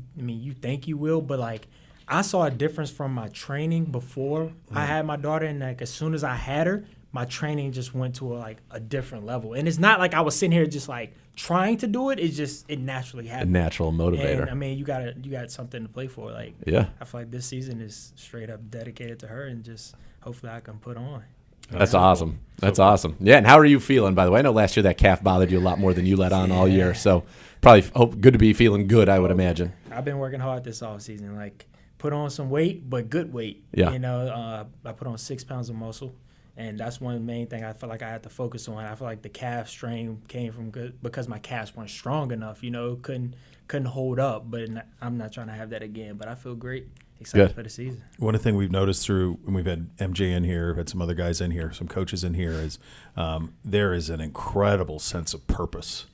think you will, but like I saw a difference from my training before I had my daughter, and like as soon as I had her, my training just went to a different level. And it's not like I was sitting here just like trying to do it. It's just it naturally happened. A natural motivator. And I mean, you got something to play for. Like, Yeah. I feel like this season is straight up dedicated to her, and just hopefully I can put on. That's awesome. That's awesome. Yeah, and how are you feeling, by the way? I know last year that calf bothered you a lot more than you let on all year, so probably good to be feeling good, I would imagine. I've been working hard this offseason, like put on some weight, but good weight. Yeah. I put on 6 pounds of muscle, and that's one main thing I feel like I had to focus on. I feel like the calf strain came from because my calves weren't strong enough, couldn't hold up, but I'm not trying to have that again, but I feel great. Excited for the season. One thing we've noticed when we've had MJ in here, we've had some other guys in here, some coaches in here, is there is an incredible sense of purpose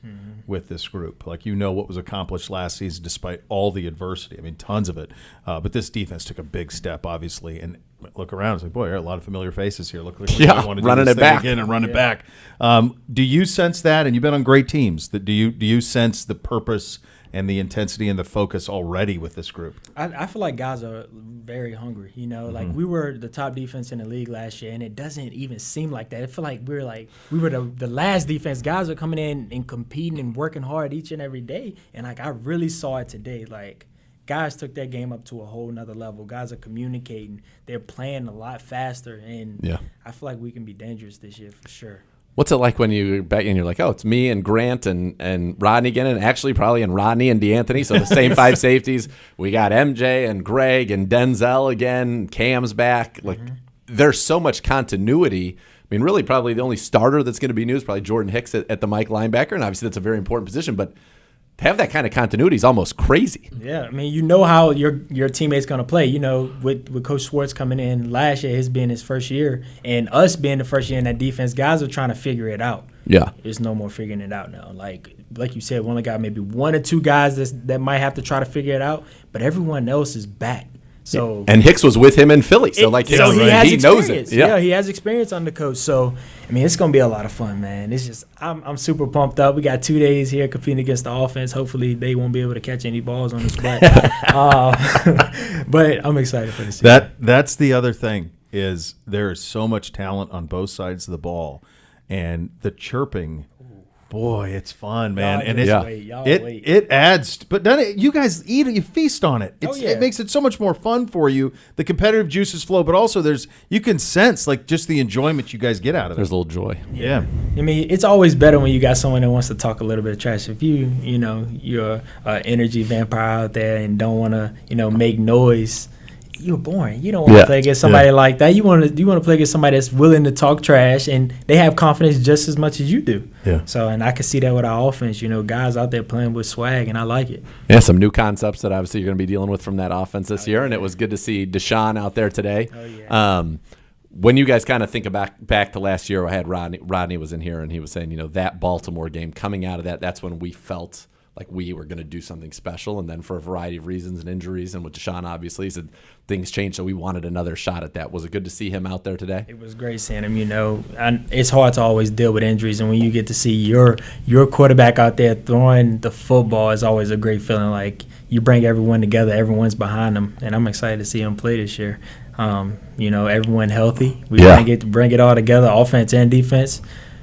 with this group. Like, what was accomplished last season despite all the adversity. I mean, tons of it. But this defense took a big step, obviously. And look around, it's like, boy, there are a lot of familiar faces here. Look, Yeah, I want to running do it this thing back. again and run it back. Do you sense that? And you've been on great teams. Do you sense the purpose and the intensity and the focus already with this group? I feel like guys are very hungry. Like we were the top defense in the league last year, and it doesn't even seem like that. I feel like we were the last defense. Guys are coming in and competing and working hard each and every day. And like I really saw it today. Like guys took their game up to a whole nother level. Guys are communicating. They're playing a lot faster, and I feel like we can be dangerous this year for sure. What's it like when you're back and you're like, oh, it's me and Grant and Rodney again, and actually probably in Rodney and DeAnthony, so the same five safeties. We got MJ and Greg and Denzel again. Cam's back. Like, there's so much continuity. I mean, really, probably the only starter that's going to be new is probably Jordan Hicks at the Mike linebacker, and obviously that's a very important position, but to have that kind of continuity is almost crazy. Yeah, I mean, how your teammate's going to play. With Coach Schwarz coming in last year, his being his first year, and us being the first year in that defense, guys are trying to figure it out. Yeah. There's no more figuring it out now. Like you said, we only got maybe one or two guys that might have to try to figure it out, but everyone else is back. So And Hicks was with him in Philly, so he has he knows it. experience. Yeah, he has experience under coach. So I mean, it's gonna be a lot of fun, man. It's just I'm super pumped up. We got 2 days here competing against the offense. Hopefully, they won't be able to catch any balls on us, but I'm excited for the season. That's the other thing is there is so much talent on both sides of the ball, and the chirping. Boy, it's fun, man, and it adds. But then you guys eat it, you feast on it. It makes it so much more fun for you. The competitive juices flow, but also you can sense like just the enjoyment you guys get out of it. There's a little joy. Yeah. I mean, it's always better when you got someone that wants to talk a little bit of trash. If you're an energy vampire out there and don't want to make noise. You're boring. You don't want to play against somebody like that. You want to play against somebody that's willing to talk trash and they have confidence just as much as you do. Yeah. So, and I can see that with our offense. Guys out there playing with swag, and I like it. Yeah, some new concepts that obviously you're going to be dealing with from that offense this year, and it was good to see Deshaun out there today. Oh yeah. When you guys kind of think back to last year, I had Rodney was in here, and he was saying, that Baltimore game coming out of that's when we felt like we were going to do something special, and then for a variety of reasons and injuries, and with Deshaun, obviously, he said things changed, so we wanted another shot at that. Was it good to see him out there today? It was great seeing him. And it's hard to always deal with injuries, and when you get to see your quarterback out there throwing the football, is always a great feeling. Like you bring everyone together, everyone's behind him, and I'm excited to see him play this year. Everyone healthy. We bring it all together, offense and defense.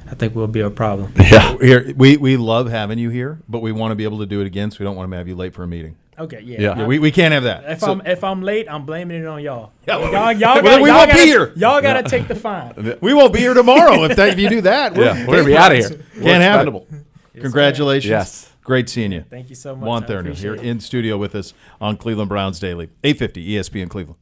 I think we'll be a problem. Yeah. Here we love having you here, but we want to be able to do it again, so we don't want to have you late for a meeting. Okay, yeah. We can't have that. If I'm late, I'm blaming it on y'all. Yeah, We won't be here. Y'all gotta take the fine. We won't be here tomorrow if you do that. We're going to be out of here. Can't have it. Congratulations. Yes. Great seeing you. Thank you so much. Juan Thornhill here in studio with us on Cleveland Browns Daily, 850 ESPN Cleveland.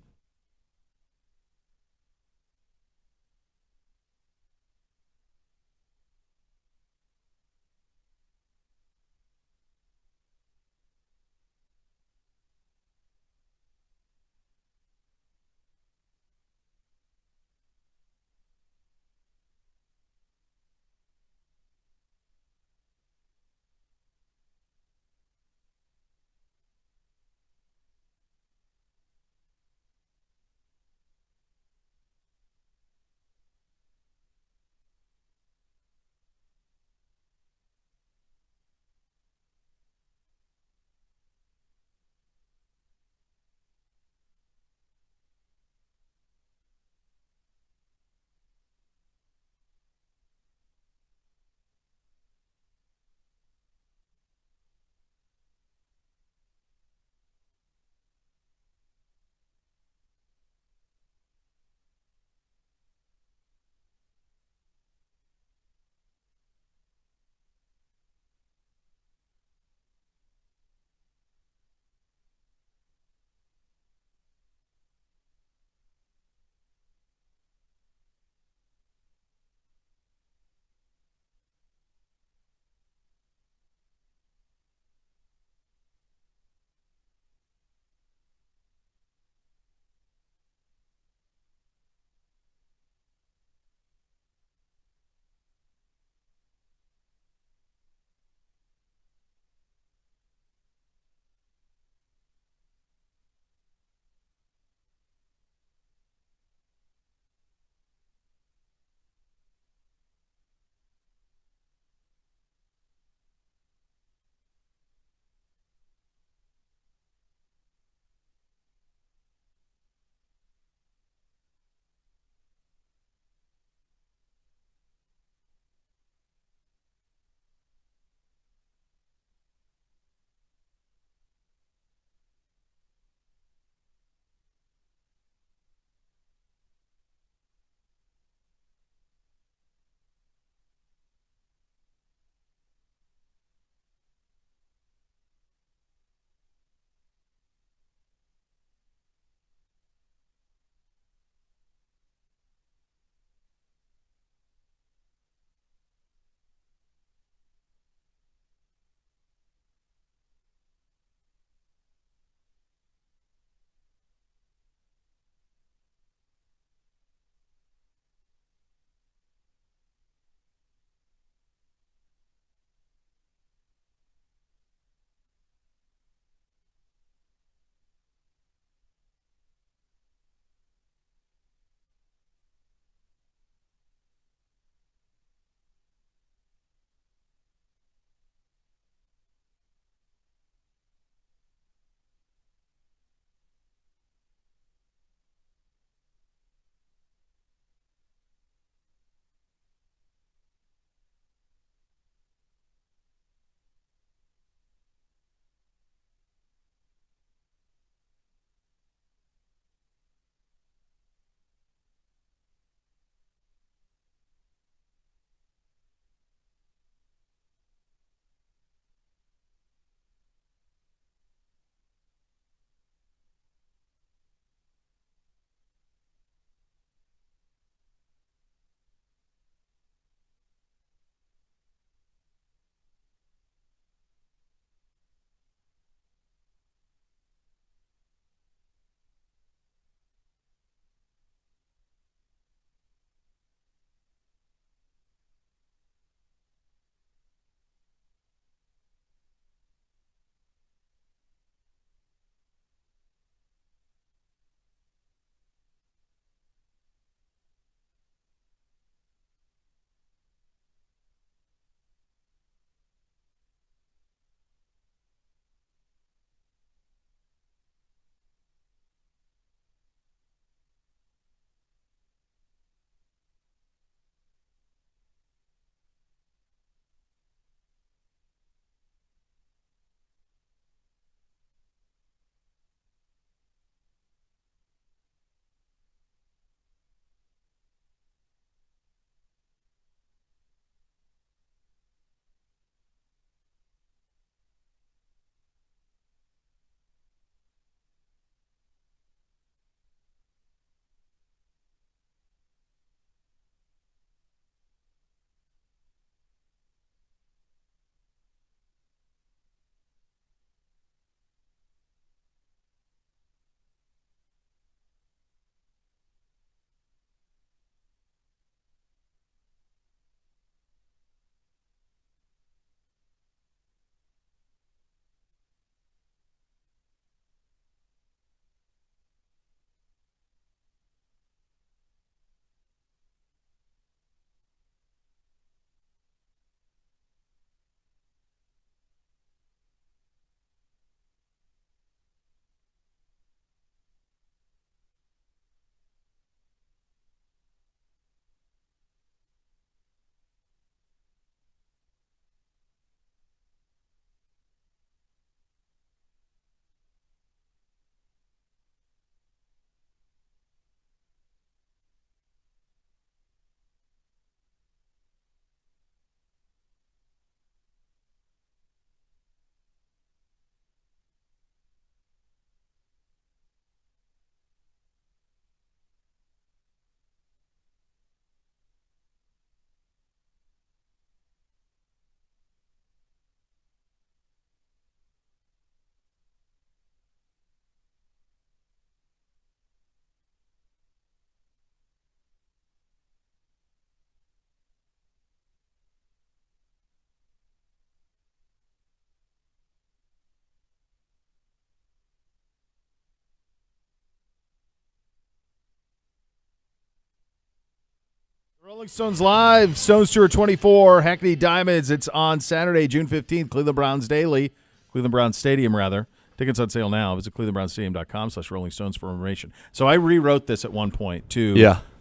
Rolling Stones Live, Stones Tour 24, Hackney Diamonds. It's on Saturday, June 15th, Cleveland Browns Stadium, rather. Tickets on sale now. Visit clevelandbrownsstadium.com/Rolling Stones for information. So I rewrote this at one point to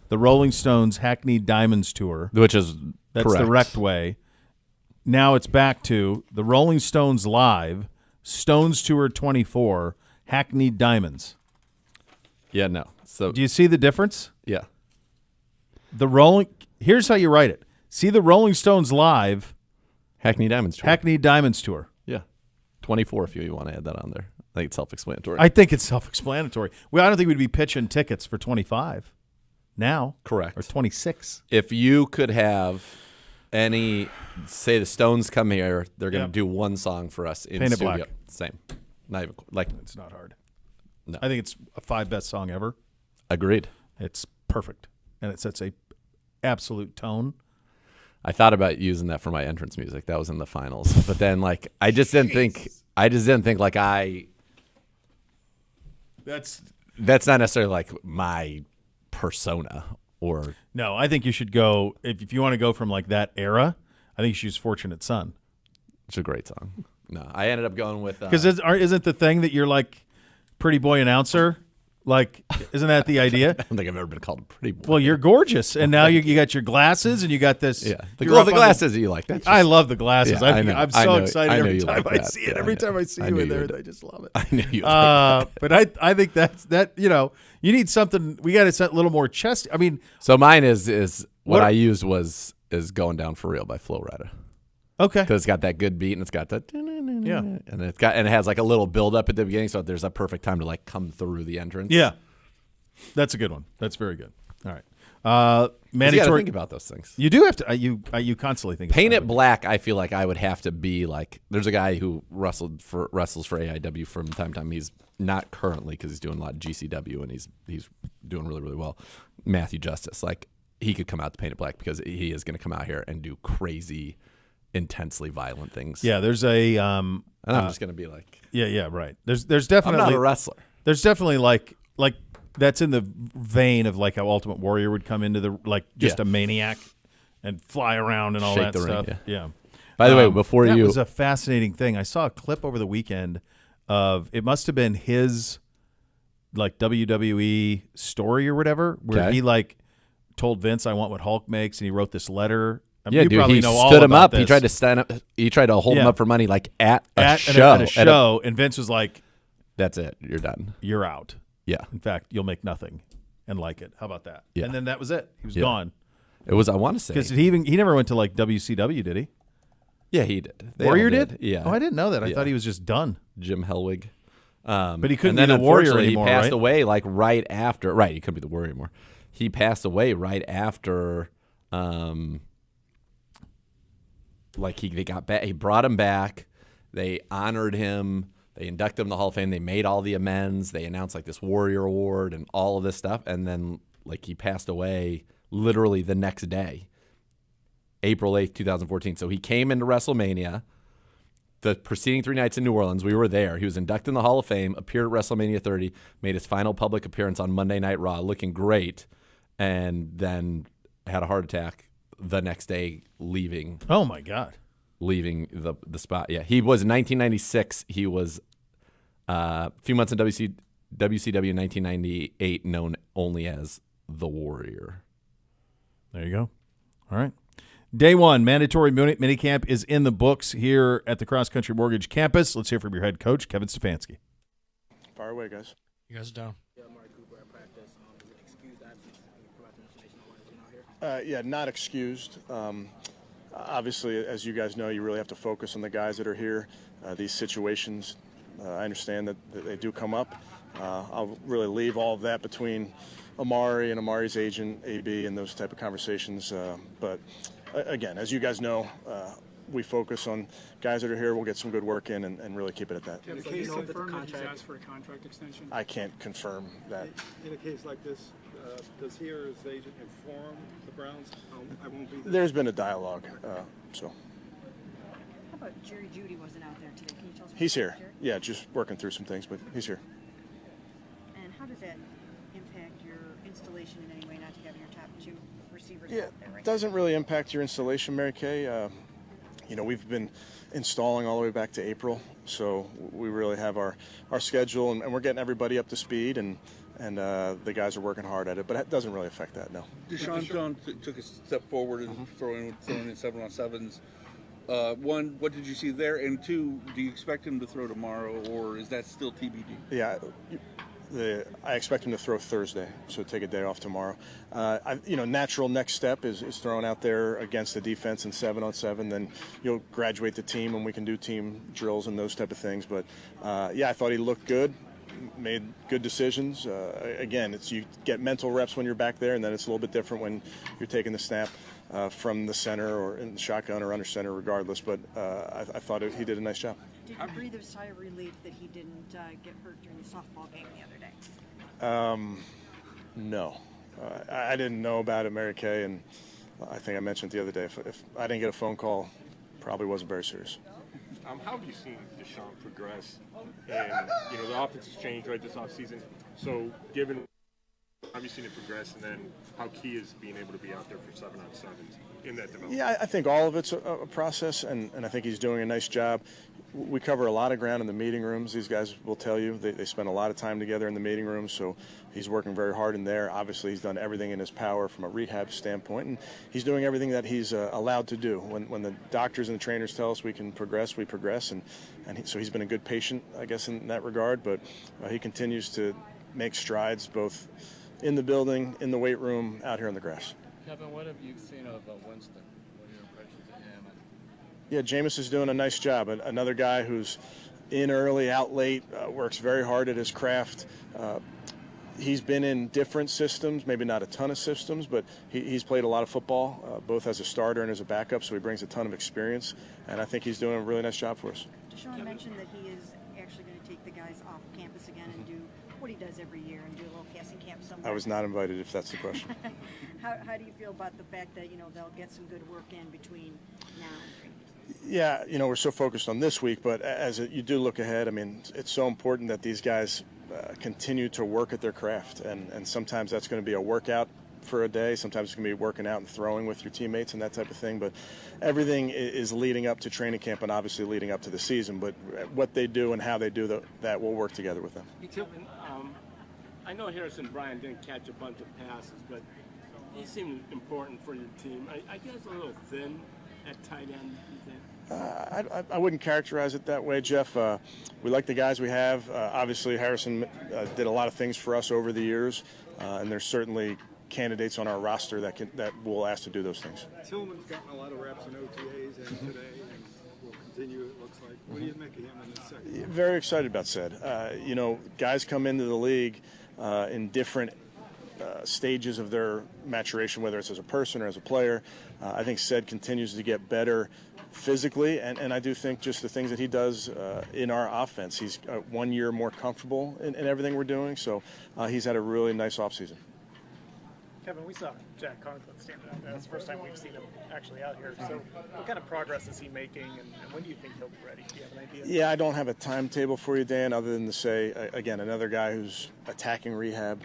the Rolling Stones Hackney Diamonds Tour. Which is That's correct. the correct way. Now it's back to the Rolling Stones Live, Stones Tour 24, Hackney Diamonds. Yeah, no. So Do you see the difference? yeah. Here's how you write it. See the Rolling Stones Live, Hackney Diamonds Tour. Hackney Diamonds Tour. Yeah. 24 if you want to add that on there. I think it's self-explanatory. I think it's self-explanatory. Well, I don't think we'd be pitching tickets for 25 now. Correct. Or 26. If you could have say the Stones come here, they're going to do one song for us in Paint It studio. Black. Same. Not even like It's not hard. No. I think it's a 5 best song ever. agreed. It's perfect. And it sets a absolute tone. I thought about using that for my entrance music. That was in the finals, but then like I just didn't think like That's that's not necessarily like my persona or No, I think you should go if you want to go from like that era, I think you should use Fortunate Son. it's a great song. No, I ended up going with Because isn't the thing that you're like pretty boy announcer? Like, isn't that the idea? I don't think I've ever been called a pretty boy. Well, you're gorgeous, and now you got your glasses, and you got this. yeah, the you're up on glasses you like. That's just, I love the glasses. Yeah, I know. I'm I so know. excited I know every you time like I that. see it. Yeah, Every I know. time I see I you knew in you there, would. I just love it. I knew you. Like that. But I think that you need something. We got to set a little more chest. I mean, So mine is what What- I used is Going Down for Real by Flo Rida. okay, Because it's got that good beat and it's got that Yeah. and it has like a little build up at the beginning, so there's a perfect time to like come through the entrance. yeah, that's a good one. That's very good. All right, 'Cause you gotta mandatory. think about those things. You do have to. You constantly think. Paint about It Black, I feel like I would have to be like. There's a guy who wrestles for AIW from time to time. He's not currently because he's doing a lot of GCW and he's doing really really well. Matthew Justice, like he could come out to Paint It Black because he is going to come out here and do crazy, intensely violent things. Yeah, there's a. and I'm just going to be like, Yeah, right. There's I'm definitely not a wrestler. There's definitely like that's in the vein of like how Ultimate Warrior would come into the just a maniac and fly around and all Shake that the ring, stuff. Yeah. By the way, before that you, was a fascinating thing. I saw a clip over the weekend of it must have been his like WWE story or whatever where Okay. he like told Vince I want what Hulk makes and he wrote this letter. I mean, yeah, you dude, probably he know all stood him about up. This. He tried to stand up. He tried to hold him Yeah. up for money, like at a at a show. show, and Vince was like, That's it. You're done. "You're out. Yeah, In fact, you'll make nothing and like it. How about that?" Yeah. And then that was it. He was Yeah. gone. it was. I want to say Because he never went to like WCW, did he? Yeah, he did. They all Warrior did? Yeah. Oh, I didn't know that. I Yeah. thought he was just done. Jim Hellwig. But he couldn't and then be the Warrior unfortunately, anymore, He passed right? away like right after. Right, he couldn't be the Warrior anymore. He passed away right after. Like they got back. He brought him back. They honored him. They inducted him in the Hall of Fame. They made all the amends. They announced like this Warrior Award and all of this stuff. And then like he passed away literally the next day, April 8th, 2014. So he came into WrestleMania. The preceding 3 nights in New Orleans, we were there. He was inducted in the Hall of Fame, appeared at WrestleMania 30, made his final public appearance on Monday Night Raw, looking great, and then had a heart attack the next day, leaving Oh my God. the spot. Yeah, he was in 1996. He was a few months in WCW in 1998, known only as the Warrior. There you go. All right. Day one, mandatory minicamp is in the books here at the Cross Country Mortgage Campus. Let's hear from your head coach, Kevin Stefanski. Fire away, guys. You guys are down. Yeah, not excused. Obviously, as you guys know, you really have to focus on the guys that are here. These situations, I understand that they do come up. I'll really leave all of that between Amari and Amari's agent, AB, and those type of conversations. But again, as you guys know, we focus on guys that are here. We'll get some good work in and really keep it at that. In a case confirm that he's asked for a contract extension? I can't confirm that. In a case like this, does he or his agent inform the Browns? I won't be there. There's been a dialogue, so. How about Jerry Judy wasn't out there today? Can you tell us? He's about here. Jerry? Yeah, just working through some things, but he's here. And how does that impact your installation in any way, not to have your top two receivers Yeah, out there right doesn't really impact your installation, Mary Kay. We've been installing all the way back to April, so we really have our schedule, and we're getting everybody up to speed, and the guys are working hard at it, but it doesn't really affect that, no. Deshaun took a step forward in throwing in 7-on-7s. One, what did you see there? And two, do you expect him to throw tomorrow, or is that still TBD? Yeah, I expect him to throw Thursday, so take a day off tomorrow. Natural next step is throwing out there against the defense in 7-on-7. Then you'll graduate the team, and we can do team drills and those type of things. But I thought he looked good, made good decisions. Again, you get mental reps when you're back there, and then it's a little bit different when you're taking the snap from the center or in the shotgun or under center, regardless. But I thought he did a nice job. Did you breathe a sigh of relief that he didn't get hurt during the softball game the other day? No. I didn't know about it, Mary Kay, and I think I mentioned the other day, if I didn't get a phone call, probably wasn't very serious. How have you seen Deshaun progress? And, the offense has changed this offseason. So, given how have you seen it progress, and then how key is being able to be out there for 7-on-7s in that development? Yeah, I think all of it's a process, and I think he's doing a nice job. We cover a lot of ground in the meeting rooms. These guys will tell you they spend a lot of time together in the meeting rooms, so he's working very hard in there. Obviously, he's done everything in his power from a rehab standpoint, and he's doing everything that he's allowed to do. When the doctors and the trainers tell us we can progress, we progress, so he's been a good patient, I guess, in that regard, but he continues to make strides both in the building, in the weight room, out here on the grass. Kevin, what have you seen of Winston? What are your impressions of him? Yeah, Jameis is doing a nice job. Another guy who's in early, out late, works very hard at his craft. He's been in different systems, maybe not a ton of systems, but he's played a lot of football, both as a starter and as a backup, so he brings a ton of experience, and I think he's doing a really nice job for us. Deshaun mentioned that he is actually going to take the guys off campus again and do what he does every year and do a little passing camp somewhere. I was not invited, if that's the question. How do you feel about the fact that, they'll get some good work in between now and training? Yeah, we're so focused on this week, but you do look ahead, it's so important that these guys continue to work at their craft, and sometimes that's going to be a workout for a day, sometimes it's going to be working out and throwing with your teammates and that type of thing, but everything is leading up to training camp and obviously leading up to the season, but what they do and how they do that, we'll work together with them. Kevin, I know Harrison Bryant didn't catch a bunch of passes, but he seemed important for your team. I guess a little thin at tight end, you think? I wouldn't characterize it that way, Jeff. We like the guys we have. Obviously, Harrison did a lot of things for us over the years, and there's certainly candidates on our roster that we'll ask to do those things. Tillman's gotten a lot of reps in OTAs and today, and will continue, it looks like. What do you make of him in this second? Very excited about Sed. Guys come into the league in different stages of their maturation, whether it's as a person or as a player. I think Sed continues to get better physically, and I do think just the things that he does in our offense, he's 1 year more comfortable in everything we're doing, so he's had a really nice offseason. Kevin, we saw Jack Conklin standing out there. That's the first time we've seen him actually out here. So what kind of progress is he making, and when do you think he'll be ready? Do you have an idea? Yeah, I don't have a timetable for you, Dan, other than to say, again, another guy who's attacking rehab,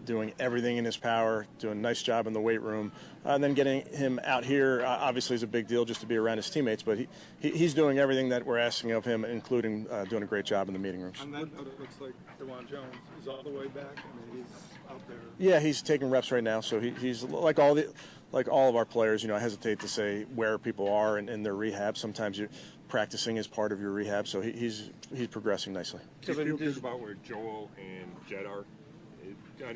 doing everything in his power, doing a nice job in the weight room, and then getting him out here obviously is a big deal just to be around his teammates, but he's doing everything that we're asking of him, including doing a great job in the meeting rooms. On that note, it looks like DeJuan Jones is all the way back. He's out there. Yeah, he's taking reps right now, so he's like all of our players. I hesitate to say where people are in their rehab. Sometimes you're practicing is part of your rehab, so he's progressing nicely. Do you feel good about where Joel and Jed are?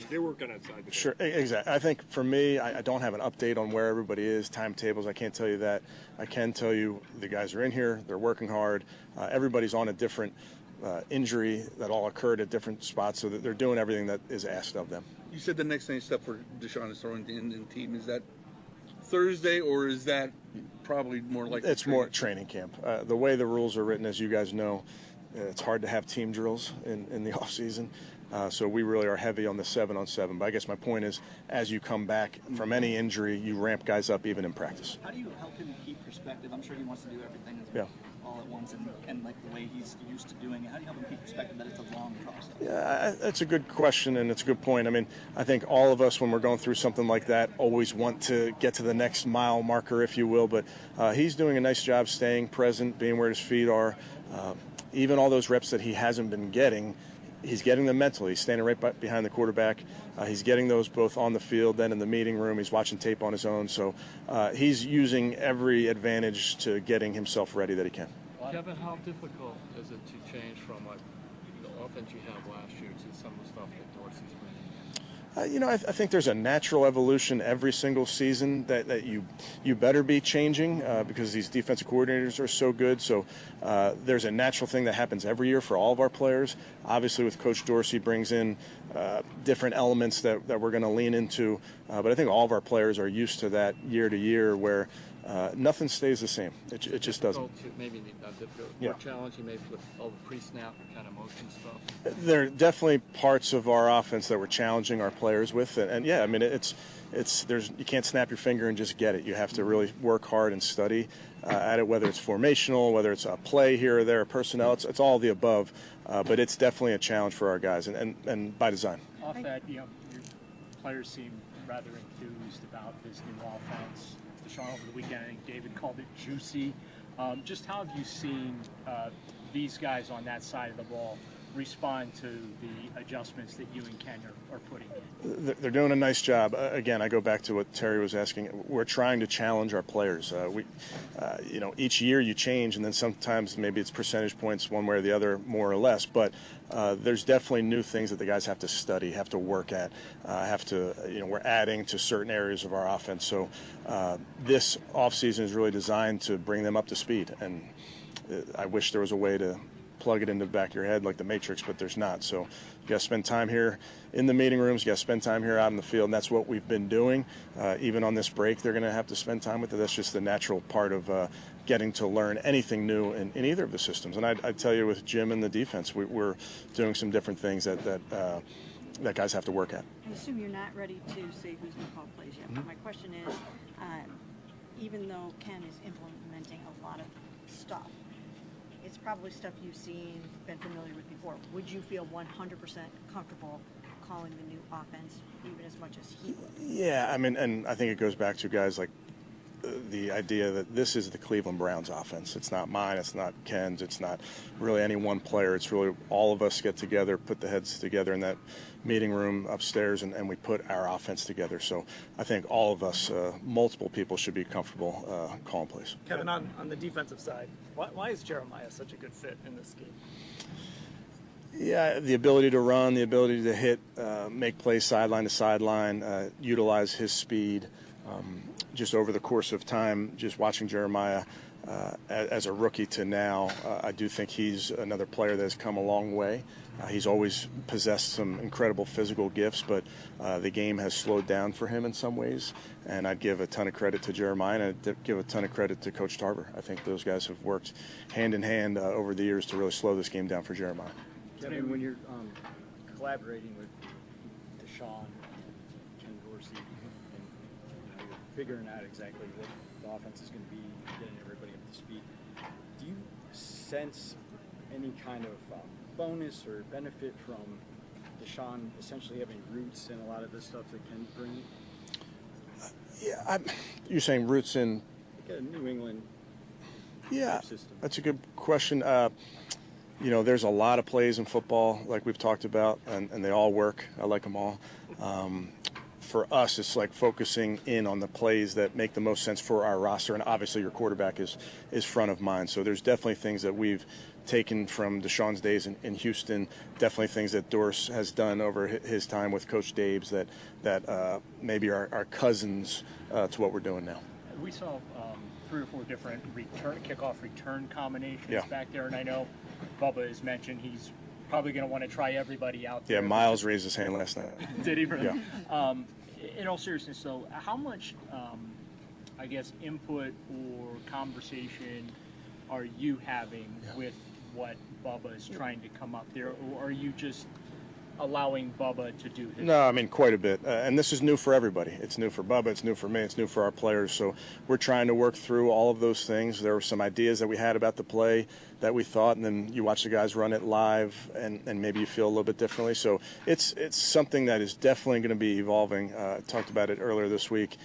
They're working outside. Sure, exactly. I think for me, I don't have an update on where everybody is, timetables. I can't tell you that. I can tell you the guys are in here. They're working hard. Everybody's on a different injury that all occurred at different spots, so that they're doing everything that is asked of them. You said the next step for Deshaun is throwing the Indian team. Is that Thursday, or is that probably more like it's more training camp? The way the rules are written, as you guys know, it's hard to have team drills in the off season. So we really are heavy on the 7-on-7. But I guess my point is, as you come back from any injury, you ramp guys up even in practice. How do you help him keep perspective? I'm sure he wants to do everything all at once and like the way he's used to doing it. How do you help him keep perspective that it's a long process? Yeah, that's a good question, and it's a good point. I mean, I think all of us, when we're going through something like that, always want to get to the next mile marker, if you will. But he's doing a nice job staying present, being where his feet are. Even all those reps that he hasn't been getting, he's getting them mentally. He's standing right behind the quarterback. He's getting those both on the field, then in the meeting room. He's watching tape on his own. So he's using every advantage to getting himself ready that he can. Kevin, how difficult is it to change from like the offense you had last year to some of the stuff that Dorsey's bringing? I think there's a natural evolution every single season that you better be changing because these defensive coordinators are so good. So there's a natural thing that happens every year for all of our players. Obviously, with Coach Dorsey brings in different elements that we're going to lean into. But I think all of our players are used to that year to year where nothing stays the same. It just doesn't. Maybe not difficult. More challenging, maybe with all the pre-snap kind of motion stuff. There are definitely parts of our offense that we're challenging our players with, and yeah, I mean you can't snap your finger and just get it. You have to really work hard and study at it, whether it's formational, whether it's a play here or there, personnel. It's all of the above, but it's definitely a challenge for our guys, and by design. Off that, your players seem rather enthused about this new offense. Deshaun over the weekend, I think David called it juicy. Just how have you seen these guys on that side of the ball respond to the adjustments that you and Ken are putting in? They're doing a nice job. Again, I go back to what Terry was asking. We're trying to challenge our players. Each year you change, and then sometimes maybe it's percentage points one way or the other, more or less. But there's definitely new things that the guys have to study, have to work at, we're adding to certain areas of our offense. So this offseason is really designed to bring them up to speed. And I wish there was a way to plug it into the back of your head like the Matrix, but there's not. So you got to spend time here in the meeting rooms. You got to spend time here out in the field, and that's what we've been doing. Even on this break, they're going to have to spend time with it. That's just the natural part of getting to learn anything new in either of the systems. And I tell you, with Jim and the defense, we're doing some different things that guys have to work at. I assume you're not ready to say who's going to call plays yet. But my question is, even though Ken is implementing a lot of stuff, it's probably stuff you've seen, been familiar with before. Would you feel 100% comfortable calling the new offense even as much as he would? Yeah, I mean, and I think it goes back to guys like the idea that this is the Cleveland Browns offense. It's not mine, it's not Ken's, it's not really any one player. It's really all of us get together, put the heads together in that meeting room upstairs, and we put our offense together. So I think all of us, multiple people, should be comfortable calling plays. Kevin, on the defensive side, why is Jeremiah such a good fit in this scheme? Yeah, the ability to run, the ability to hit, make plays sideline to sideline, utilize his speed. Just over the course of time, just watching Jeremiah as a rookie to now, I do think he's another player that has come a long way. He's always possessed some incredible physical gifts, but the game has slowed down for him in some ways. And I'd give a ton of credit to Jeremiah, and I'd give a ton of credit to Coach Tarver. I think those guys have worked hand in hand over the years to really slow this game down for Jeremiah. Kevin, when you're collaborating with Deshaun, Ken Dorsey, and you're figuring out exactly what the offense is going to be, getting everybody up to speed, do you sense any kind of bonus or benefit from Deshaun essentially having roots in a lot of the stuff that Ken brings? Yeah, you're saying roots in like a New England system? That's a good question. There's a lot of plays in football, like we've talked about, and they all work. I like them all. For us, it's like focusing in on the plays that make the most sense for our roster, and obviously your quarterback is front of mind. So there's definitely things that we've taken from Deshaun's days in Houston, definitely things that Dors has done over his time with Coach Dabes that maybe are cousins to what we're doing now. We saw 3 or 4 different kickoff return combinations back there, and I know Bubba has mentioned he's probably going to want to try everybody out there. Yeah, Miles raised his hand last night. Did he really? Yeah. In all seriousness, though, how much, input or conversation are you having with what Bubba is trying to come up there, or are you just allowing Bubba to do his? No, I mean quite a bit, and this is new for everybody. It's new for Bubba, it's new for me, it's new for our players. So we're trying to work through all of those things. There were some ideas that we had about the play that we thought, and then you watch the guys run it live, and maybe you feel a little bit differently. So it's something that is definitely going to be evolving. I talked about it earlier this week.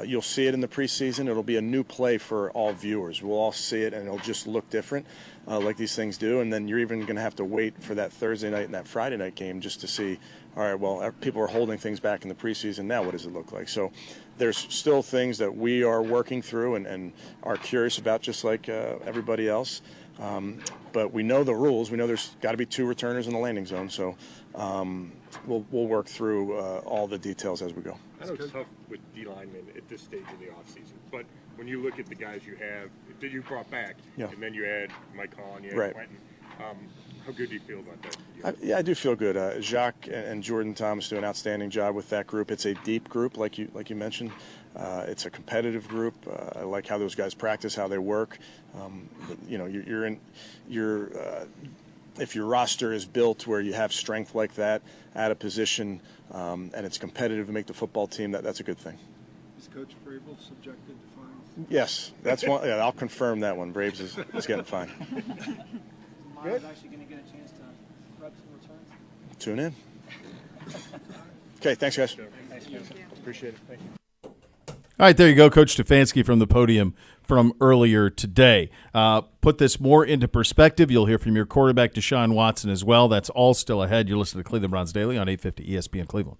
You'll see it in the preseason. It'll be a new play for all viewers. We'll all see it, and it'll just look different, like these things do. And then you're even going to have to wait for that Thursday night and that Friday night game just to see, all right, well, people are holding things back in the preseason. Now what does it look like? So there's still things that we are working through and are curious about, just like everybody else. But we know the rules. We know there's got to be 2 returners in the landing zone. So we'll work through all the details as we go. I know it's tough with D linemen at this stage in the offseason, but when you look at the guys you have that you brought back, and then you add Mike Holland, you add Quentin, how good do you feel about that? I do feel good. Jacques and Jordan Thomas do an outstanding job with that group. It's a deep group, like you mentioned. It's a competitive group. I like how those guys practice, how they work. If your roster is built where you have strength like that at a position and it's competitive to make the football team, that's a good thing. Is Coach Vrabel subjected to fines? Yes, that's one. Yeah, I'll confirm that one. Braves is getting fined. Myers actually going to get a chance to rep some returns? Tune in. Okay, thanks, guys. Thank you. Appreciate it. Thank you. All right, there you go, Coach Stefanski from the podium from earlier today. Put this more into perspective. You'll hear from your quarterback, Deshaun Watson, as well. That's all still ahead. You're listening to Cleveland Browns Daily on 850 ESPN Cleveland.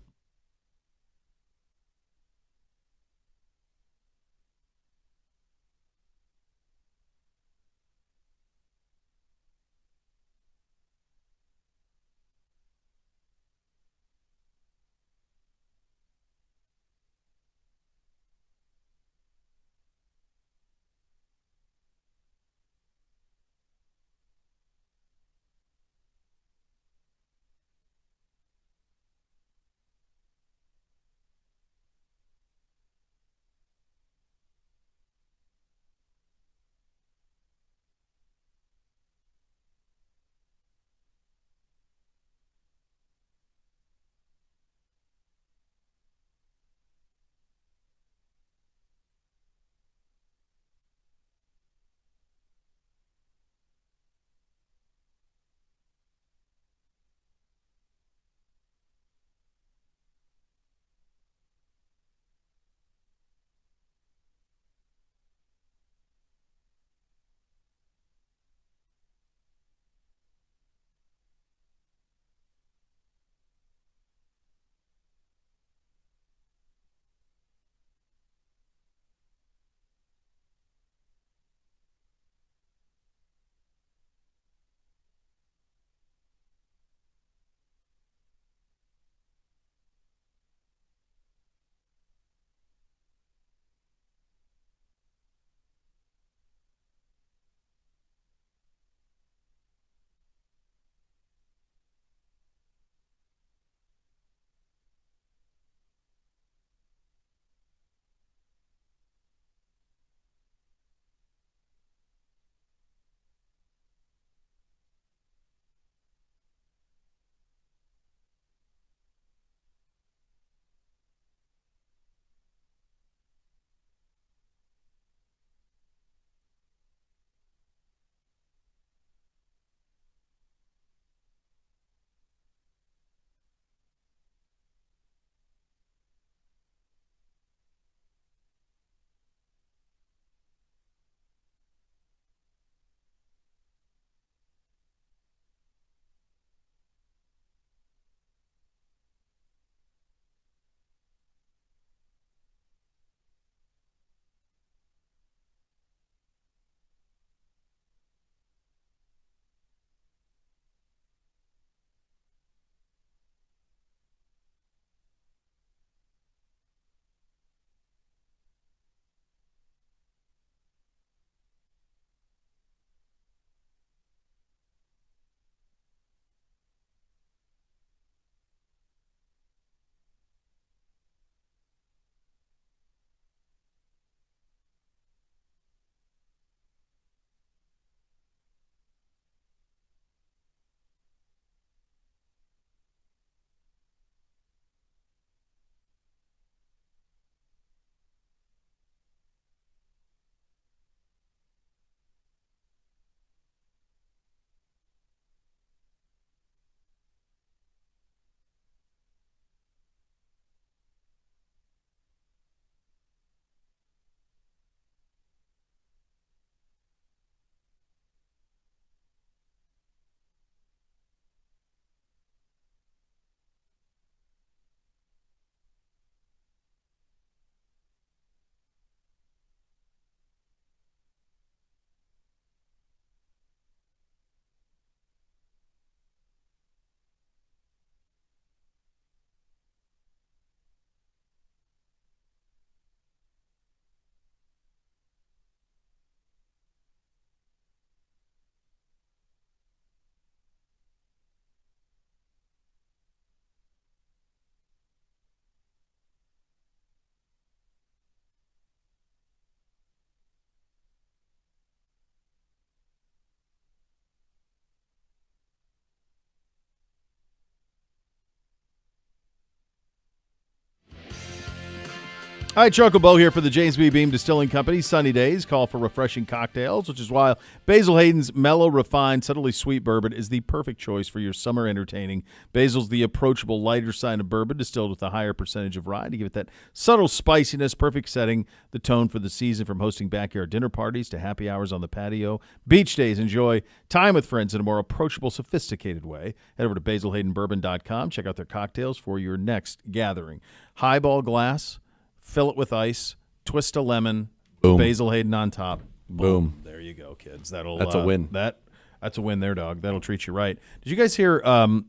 Hi, Chocobo here for the James B. Beam Distilling Company. Sunny days call for refreshing cocktails, which is why Basil Hayden's mellow, refined, subtly sweet bourbon is the perfect choice for your summer entertaining. Basil's the approachable, lighter side of bourbon, distilled with a higher percentage of rye to give it that subtle spiciness, perfect setting the tone for the season, from hosting backyard dinner parties to happy hours on the patio. Beach days, enjoy time with friends in a more approachable, sophisticated way. Head over to basilhaydenbourbon.com. Check out their cocktails for your next gathering. Highball glass. Fill it with ice, twist a lemon, Boom. Basil Hayden on top. Boom. There you go, kids. That's a win. That's a win there, dog. That'll treat you right. Did you guys hear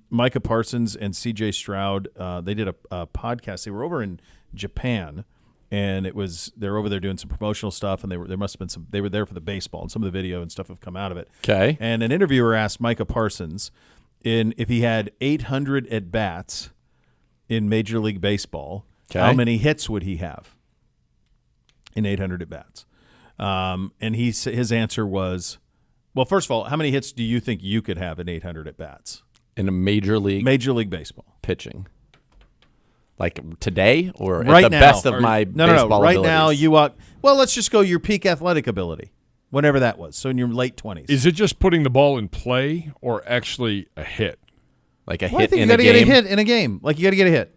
Micah Parsons and C.J. Stroud? They did a podcast. They were over in Japan, and they're over there doing some promotional stuff, and there must have been they were there for the baseball, and some of the video and stuff have come out of it. Okay. And an interviewer asked Micah Parsons if he had 800 at-bats in Major League Baseball, how many hits would he have in 800 at-bats? And his answer was, well, first of all, how many hits do you think you could have in 800 at-bats? In a Major League Baseball. Pitching. Like today or right at the now, best of my baseball right abilities? now, well, let's just go your peak athletic ability, whenever that was. So in your late 20s. Is it just putting the ball in play or actually a hit? Like a I hit think in you a got to game? get a hit in a game. Like, you got to get a hit.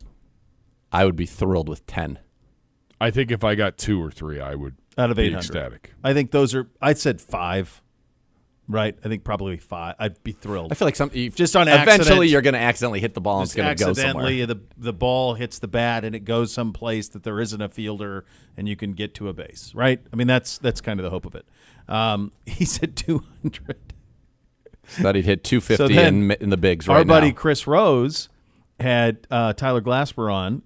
I would be thrilled with 10. I think if I got 2 or 3, I would out of be 800. ecstatic. I think I said 5. Right? I think probably 5. I'd be thrilled. I feel like just on accident. Eventually, you're going to accidentally hit the ball and it's going to go somewhere. Accidentally, the ball hits the bat and it goes someplace that there isn't a fielder and you can get to a base. Right? I mean, that's kind of the hope of it. He said 200. Thought he'd hit 250 in the bigs right now. Our buddy Chris Rose had Tyler Glasper on,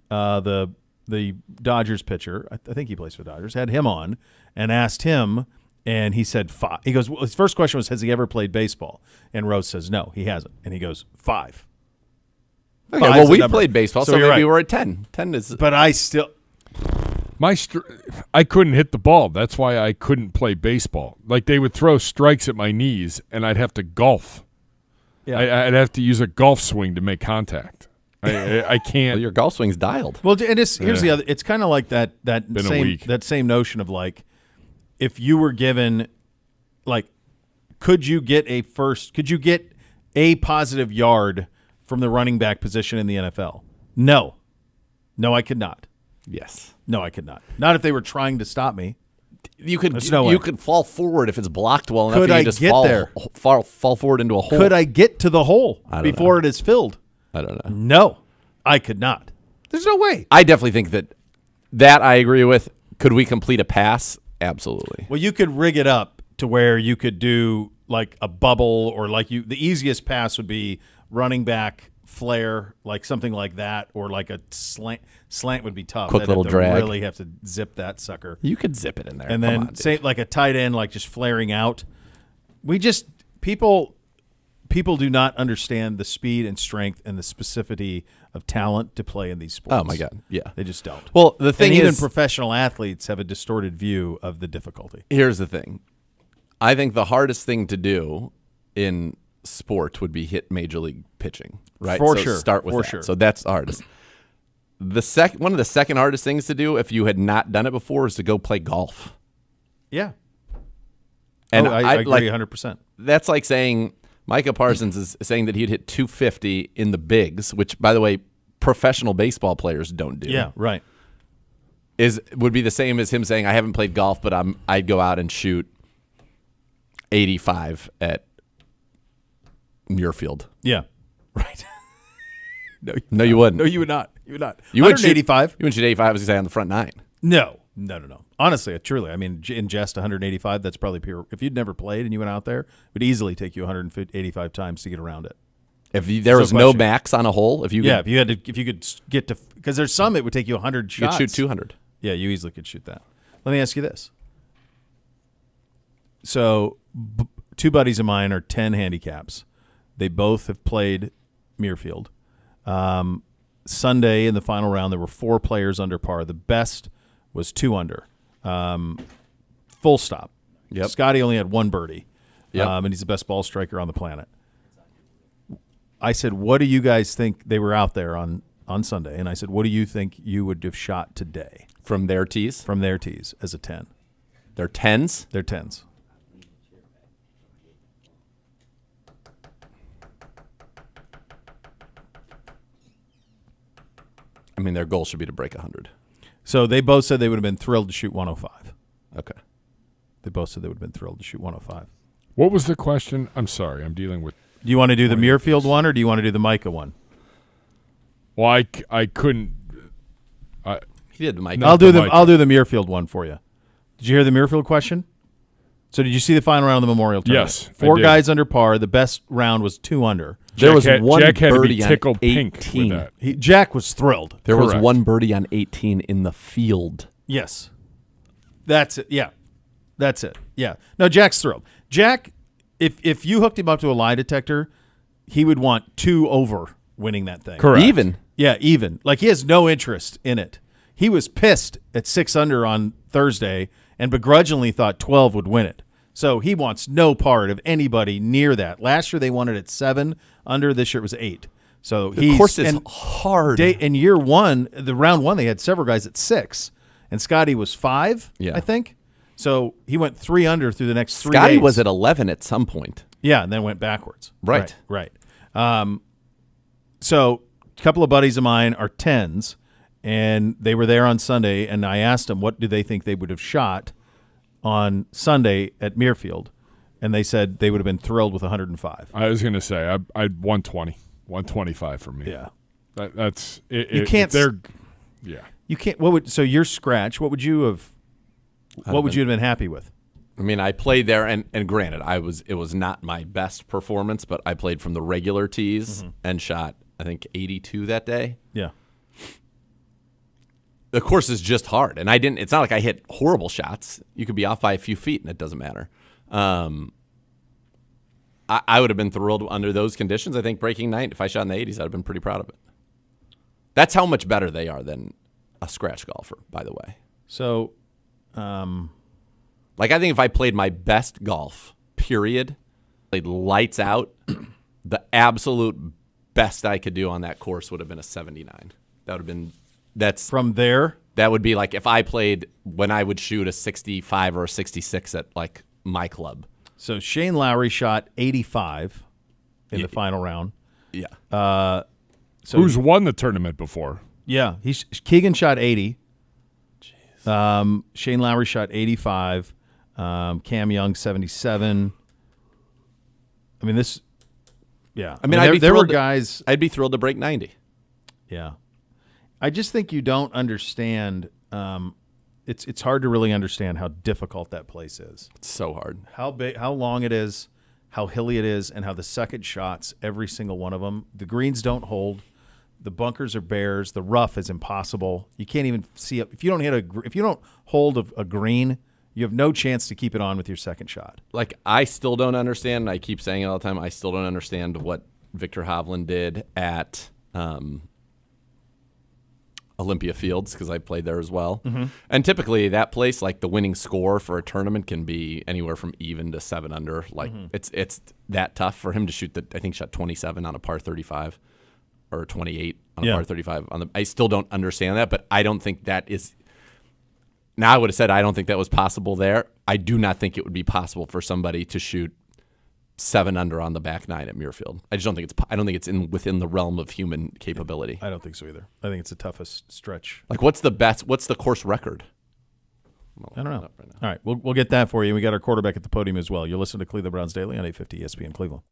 the Dodgers pitcher. I think he plays for the Dodgers. Had him on and asked him, and he said 5. He goes, well, his first question was, has he ever played baseball? And Rose says, no, he hasn't. And he goes, 5. Okay, well, we played baseball, so maybe we're at 10. 10 is. But I still. I couldn't hit the ball. That's why I couldn't play baseball. Like, they would throw strikes at my knees, and I'd have to golf. Yeah. I'd have to use a golf swing to make contact. I can't. Well, your golf swing's dialed. Well, and here's the other. It's kind of like that same notion of, like, if you were given, like, could you get a positive yard from the running back position in the NFL? No, I could not. Yes. No, I could not. Not if they were trying to stop me. You could fall forward if it's blocked well enough. Could I just fall forward into a hole? Could I get to the hole before it is filled? I don't know. No, I could not. There's no way. I definitely think that I agree with. Could we complete a pass? Absolutely. Well, you could rig it up to where you could do like a bubble, or the easiest pass would be running back flare, like something like that, or like a slant. Slant would be tough. Quick little drag. Really have to zip that sucker. You could zip it in there. And then say like a tight end, like just flaring out. People do not understand the speed and strength and the specificity of talent to play in these sports. Oh my God, yeah, they just don't. Well, the thing is, even professional athletes have a distorted view of the difficulty. Here's the thing: I think the hardest thing to do in sport would be hit major league pitching, right? For sure. Start with that. Sure. So that's the hardest. One of the second hardest things to do, if you had not done it before, is to go play golf. Yeah, and I agree 100%. That's like saying Micah Parsons is saying that he'd hit 250 in the bigs, which, by the way, professional baseball players don't do. Yeah, right. Would be the same as him saying, I haven't played golf, but I'd go out and shoot 85 at Muirfield. Yeah, right. No, you wouldn't. No, you would not. You would not. You would 185. You wouldn't shoot 85, as you say, on the front 9. No. Honestly, truly, I mean, in jest, 185, that's probably pure. If you'd never played and you went out there, it would easily take you 185 times to get around it. If there was no max on a hole, if you could get to, because there's some it would take you 100 shots. You could shoot 200. Yeah, you easily could shoot that. Let me ask you this. So, two buddies of mine are 10 handicaps. They both have played Muirfield. Sunday in the final round, there were 4 players under par. The best was 2 under. Full stop. Yep. Scotty only had 1 birdie. Yep. And he's the best ball striker on the planet. I said, what do you guys think? They were out there on on Sunday, and I said, what do you think you would have shot today? From their tees? From their tees as a 10. They're 10s? They're 10s. I mean, their goal should be to break 100. So they both said they would have been thrilled to shoot 105. Okay. They both said they would have been thrilled to shoot 105. What was the question? I'm sorry. I'm dealing with. Do you want to do the Muirfield one or do you want to do the Micah one? Well, I couldn't. He did the Micah. I'll do the Muirfield one for you. Did you hear the Muirfield question? So did you see the final round of the Memorial Tournament? Yes, Four I did. Guys under par. The best round was 2 under. There was one Jack had to be birdie on tickled pink 18. with that. Jack was thrilled. There was Correct. one birdie on 18 in the field. Yes. That's it. Yeah. That's it. Yeah. No, Jack's thrilled. Jack, if you hooked him up to a lie detector, he would want 2 over winning that thing. Correct. Even. Yeah, even. Like he has no interest in it. He was pissed at 6 under on Thursday and begrudgingly thought 12 would win it. So he wants no part of anybody near that. Last year they won it at 7 under. This year it was 8. So The course is hard. In year one, the round one, they had several guys at 6, and Scotty was 5, Yeah. I think. So he went 3 under through the next 3 Scotty days. was at 11 at some point. Yeah, and then went backwards. Right. Right. So a couple of buddies of mine are 10s, and they were there on Sunday, and I asked them what do they think they would have shot on Sunday at Muirfield, and they said they would have been thrilled with 105. I was going to say I'd 120, 125 for me. Yeah. That's it. You can't. Yeah. You can't. So your scratch? What would you have? What would you have been happy with? I mean, I played there, and granted, it was not my best performance, but I played from the regular tees and shot, I think, 82 that day. Yeah. The course is just hard, and it's not like I hit horrible shots. You could be off by a few feet, and it doesn't matter. I would have been thrilled under those conditions. I think breaking 9, if I shot in the 80s, I'd have been pretty proud of it. That's how much better they are than a scratch golfer, by the way. So, like, I think if I played my best golf, period, played lights out, the absolute best I could do on that course would have been a 79. That would have been from there. That would be like if I played when I would shoot a 65 or a 66 at like my club. So Shane Lowry shot 85 in the final round. Yeah. So Who's won the tournament before? Yeah, Keegan shot 80. Shane Lowry shot 85. Cam Young 77. I mean this. Yeah. I mean, there were guys. I'd be thrilled to break 90. Yeah. I just think you don't understand. It's hard to really understand how difficult that place is. It's so hard. How big, how long it is, how hilly it is, and how the second shots, every single one of them, the greens don't hold, the bunkers are bears, the rough is impossible. You can't even see it if you don't hold a green. You have no chance to keep it on with your second shot. Like, I still don't understand, and I keep saying it all the time, I still don't understand what Victor Hovland did at Olympia Fields, because I played there as well. Mm-hmm. And typically that place, like the winning score for a tournament can be anywhere from even to 7 under. Like it's that tough for him to shoot I think shot 27 on a par 35 or 28 on a par 35. I still don't understand that, but I don't think that is. Now I would have said I don't think that was possible there. I do not think it would be possible for somebody to shoot 7 under on the back 9 at Muirfield. I just don't think I don't think it's within the realm of human capability. I don't think so either. I think it's the toughest stretch. Like, what's the course record? I don't know. Right, all right, we'll get that for you. We got our quarterback at the podium as well. You're listening to Cleveland Browns Daily on 850 ESPN Cleveland.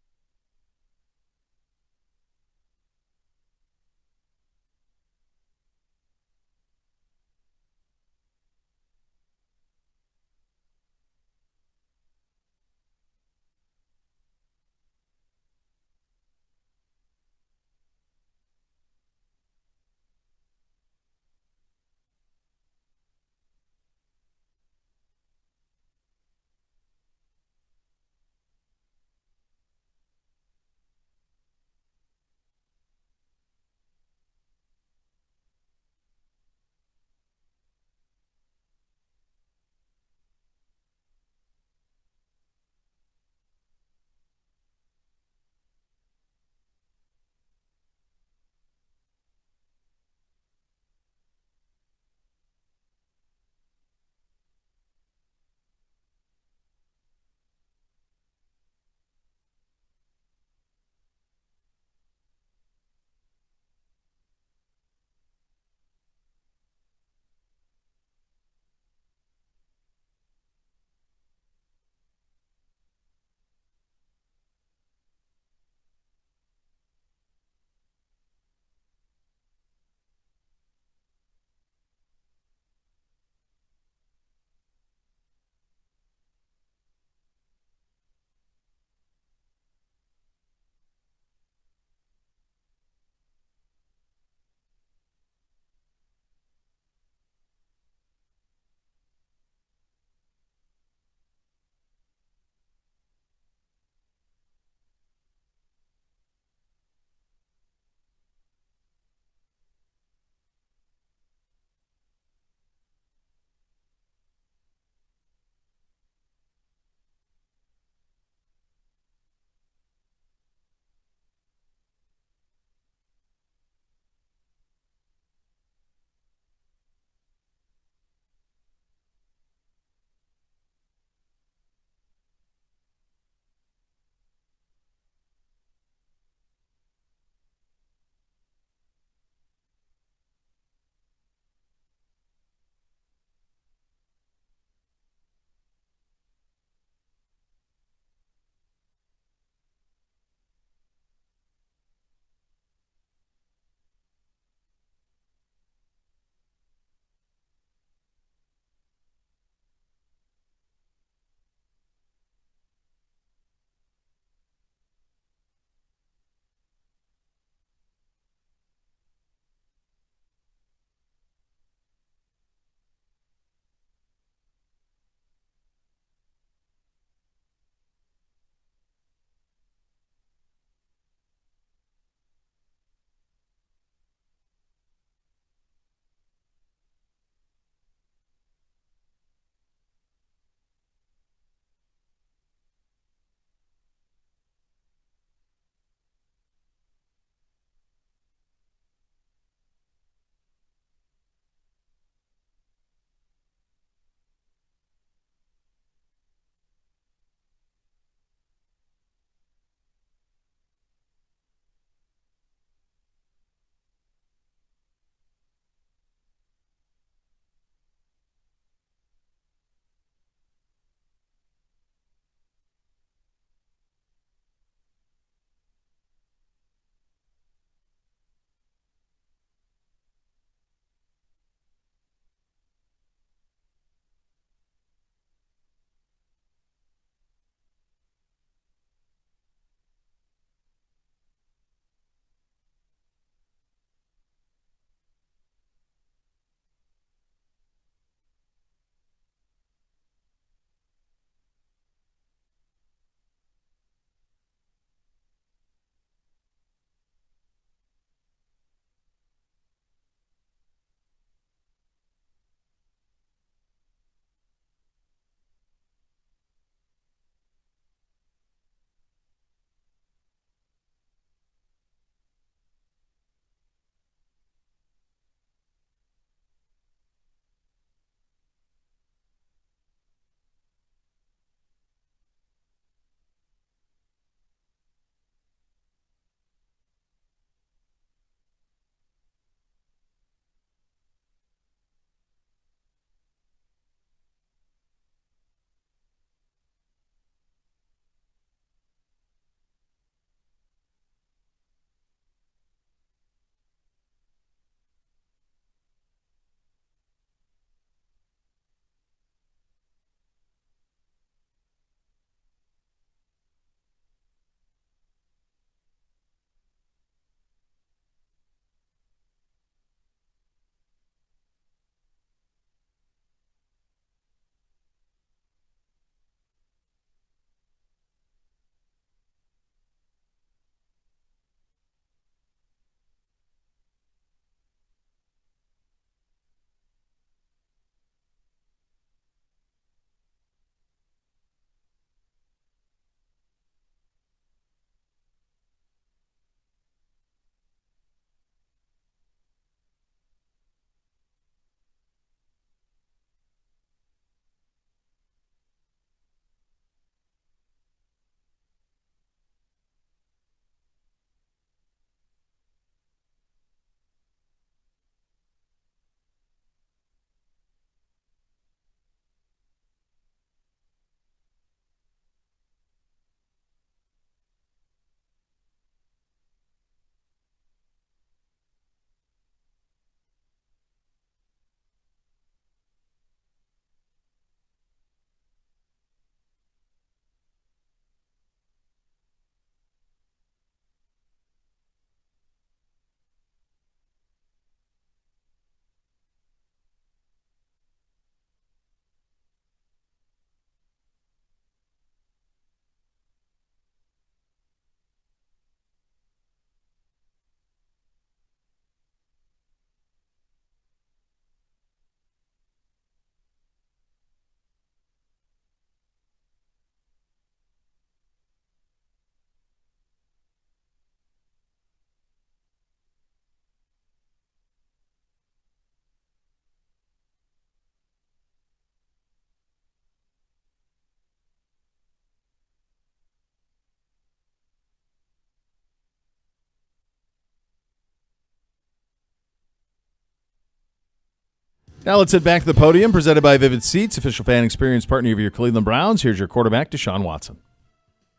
Now let's head back to the podium, presented by Vivid Seats, official fan experience partner of your Cleveland Browns. Here's your quarterback, Deshaun Watson.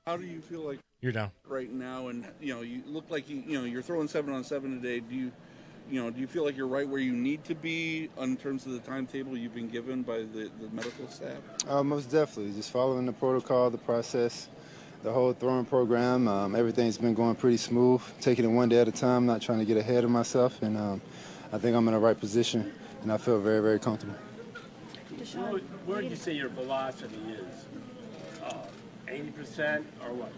How do you feel like you're down right now? And you look like you're throwing 7-on-7 today. Do you feel like you're right where you need to be in terms of the timetable you've been given by the medical staff? Most definitely, just following the protocol, the process, the whole throwing program. Everything's been going pretty smooth. Taking it one day at a time, not trying to get ahead of myself, and I think I'm in the right position, and I feel very, very comfortable. Where do you say your velocity is? 80% or what?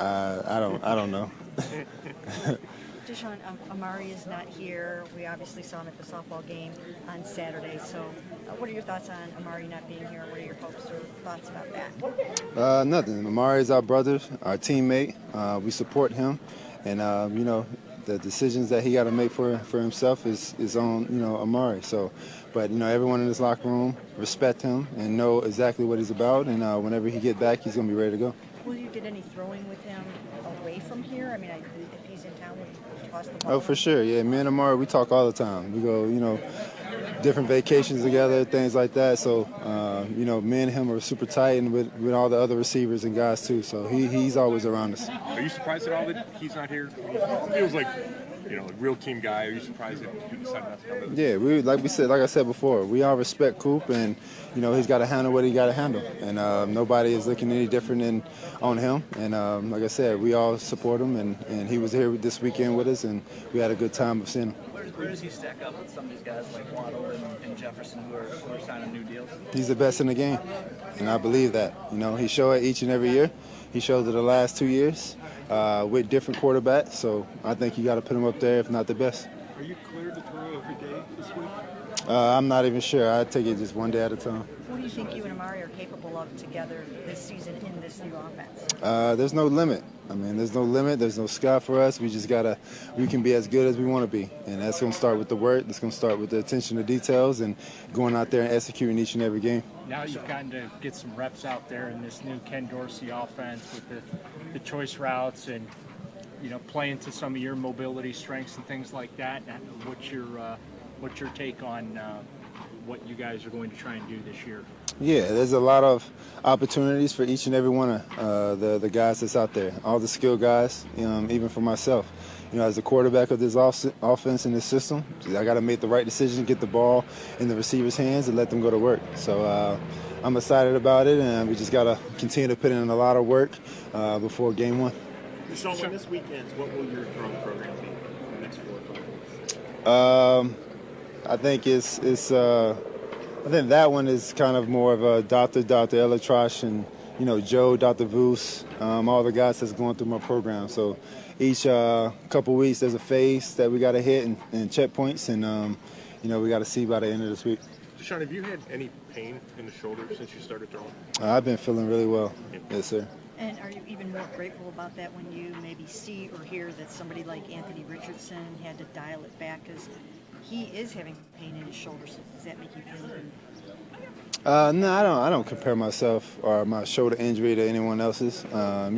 I don't know. Deshaun, Amari is not here. We obviously saw him at the softball game on Saturday. So what are your thoughts on Amari not being here? What are your hopes or thoughts about that? Nothing. Amari is our brother, our teammate. We support him. And, the decisions that he got to make for himself is on, Amari. So, but, everyone in this locker room respect him and know exactly what he's about. And whenever he get back, he's going to be ready to go. Will you get any throwing with him away from here? I mean, if he's in town, will you toss the ball? Oh, for sure. Yeah, me and Amari, we talk all the time. We go, different vacations together, things like that. So, me and him are super tight, and with all the other receivers and guys too. So he's always around us. Are you surprised at all that he's not here? He feels like, a real team guy. Are you surprised that he decided not to come? Yeah, like I said before, we all respect Coop, and he's got to handle what he got to handle, and nobody is looking any different on him. And like I said, we all support him, and he was here this weekend with us, and we had a good time of seeing him. Where does he stack up with some of these guys like Waddle and Jefferson who are signing new deals? He's the best in the game, and I believe that. He shows it each and every year. He showed it the last 2 years with different quarterbacks, so I think you got to put him up there, if not the best. Are you cleared to throw every day this week? I'm not even sure. I take it just one day at a time. What do you think you and Amari are capable of together this season in this new offense? There's no limit. There's no limit. There's no sky for us. We can be as good as we want to be. And that's going to start with the work. That's going to start with the attention to details and going out there and executing each and every game. Now you've gotten to get some reps out there in this new Ken Dorsey offense with the choice routes and, playing to some of your mobility strengths and things like that. What's your take on what you guys are going to try and do this year? Yeah, there's a lot of opportunities for each and every one of the guys that's out there, all the skilled guys, even for myself. As a quarterback of this offense and this system, I got to make the right decision, get the ball in the receiver's hands and let them go to work. So I'm excited about it, and we just got to continue to put in a lot of work before game one. So when this weekend, what will your throwing program be in the next 4 or 5 weeks? I think I think that one is kind of more of a Dr. Elatrosh and, Joe, Dr. Voos, all the guys that's going through my program. So each couple weeks there's a phase that we got to hit and checkpoints, and, we got to see by the end of this week. Deshaun, have you had any pain in the shoulder since you started throwing? I've been feeling really well. Yes, sir. And are you even more grateful about that when you maybe see or hear that somebody like Anthony Richardson had to dial it back because he is having pain in his shoulder? So does that make you feel good? No, I don't compare myself or my shoulder injury to anyone else's. I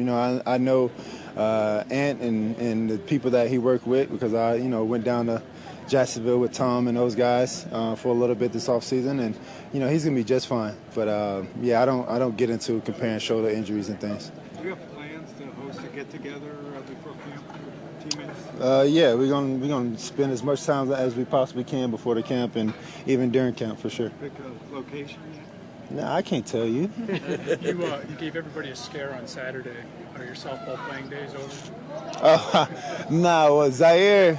know Ant and the people that he worked with because I went down to Jacksonville with Tom and those guys for a little bit this offseason, and he's gonna be just fine. But I don't get into comparing shoulder injuries and things. Do you have plans to host a get-together before camp for teammates? Yeah, we're gonna spend as much time as we possibly can before the camp and even during camp for sure. Pick a location yet? No, I can't tell you. You gave everybody a scare on Saturday. Are your softball playing days over? No, Zaire,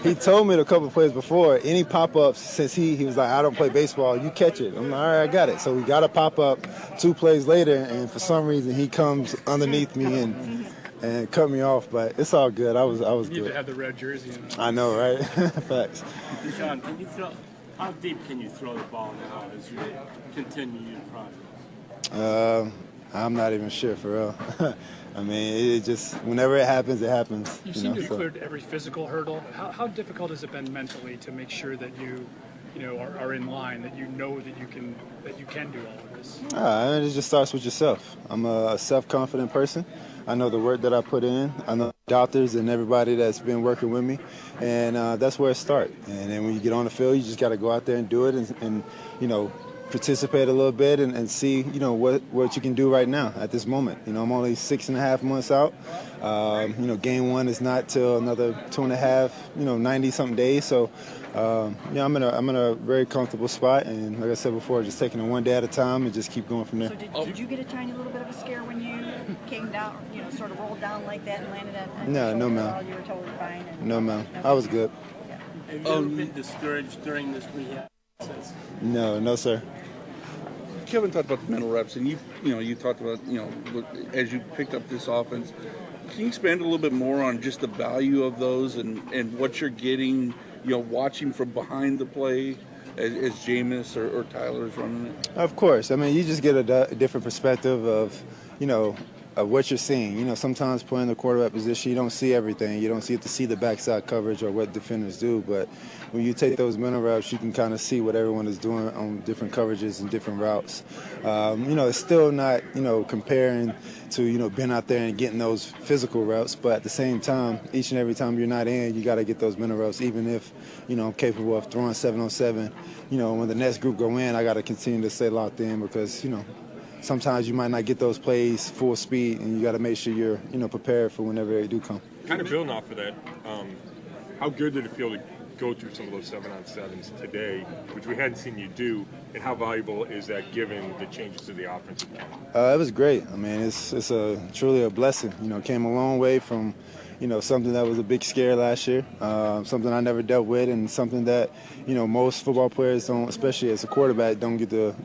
he told me a couple of plays before, any pop-ups, since he was like, I don't play baseball, you catch it. I'm like, all right, I got it. So we got a pop-up 2 plays later, and for some reason he comes underneath me and cut me off, but it's all good. I was you need good. to have the red jersey in. I know, right? Facts. Deshaun, how deep can you throw the ball now as you continue your process? I'm not even sure, for real. It just, whenever it happens, it happens. You seem to have cleared every physical hurdle. How difficult has it been mentally to make sure that you are in line, that you know that you can do all of this? It just starts with yourself. I'm a self-confident person. I know the work that I put in. I know I doctors and everybody that's been working with me, and that's where it starts. And then when you get on the field, you just got to go out there and do it, and participate a little bit and see, what you can do right now at this moment. I'm only 6.5 months out. Game one is not till another 2.5, 90-something days. So, I'm in a very comfortable spot. And like I said before, just taking it one day at a time and just keep going from there. So did you get a tiny little bit of a scare when you came down, sort of rolled down like that and landed at No, ma'am. You were totally fine? No, ma'am. I was good. Have you ever been discouraged during this rehab process? No, sir. Kevin talked about the mental reps, and you talked about, as you picked up this offense. Can you expand a little bit more on just the value of those and what you're getting, watching from behind the play as Jameis or Tyler is running it? Of course. I mean, you just get a different perspective of what you're seeing. Sometimes playing the quarterback position, you don't see everything. You don't get to see the backside coverage or what defenders do. But when you take those mental reps, you can kind of see what everyone is doing on different coverages and different routes. It's still not, comparing to, being out there and getting those physical reps. But at the same time, each and every time you're not in, you got to get those mental reps. Even if, I'm capable of throwing 7-on-7, when the next group go in, I got to continue to stay locked in because, sometimes you might not get those plays full speed, and you got to make sure you're, prepared for whenever they do come. Kind of building off of that, how good did it feel to go through some of those 7-on-7s today, which we hadn't seen you do, and how valuable is that given the changes to the offensive line? It was great. I mean, it's truly a blessing. Came a long way from, something that was a big scare last year, something I never dealt with, and something that, most football players don't, especially as a quarterback, don't get to,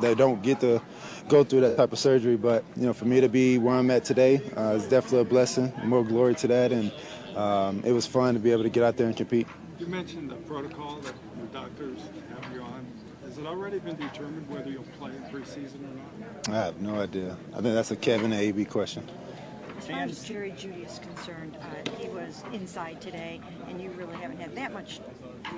they don't get to go through that type of surgery. But, for me to be where I'm at today, is definitely a blessing. More glory to that, and it was fun to be able to get out there and compete. You mentioned the protocol that the doctors have you on. Has it already been determined whether you'll play in preseason or not? I have no idea. I think that's a Kevin and AB question. As far as Jerry Jeudy is concerned, he was inside today, and you really haven't had that much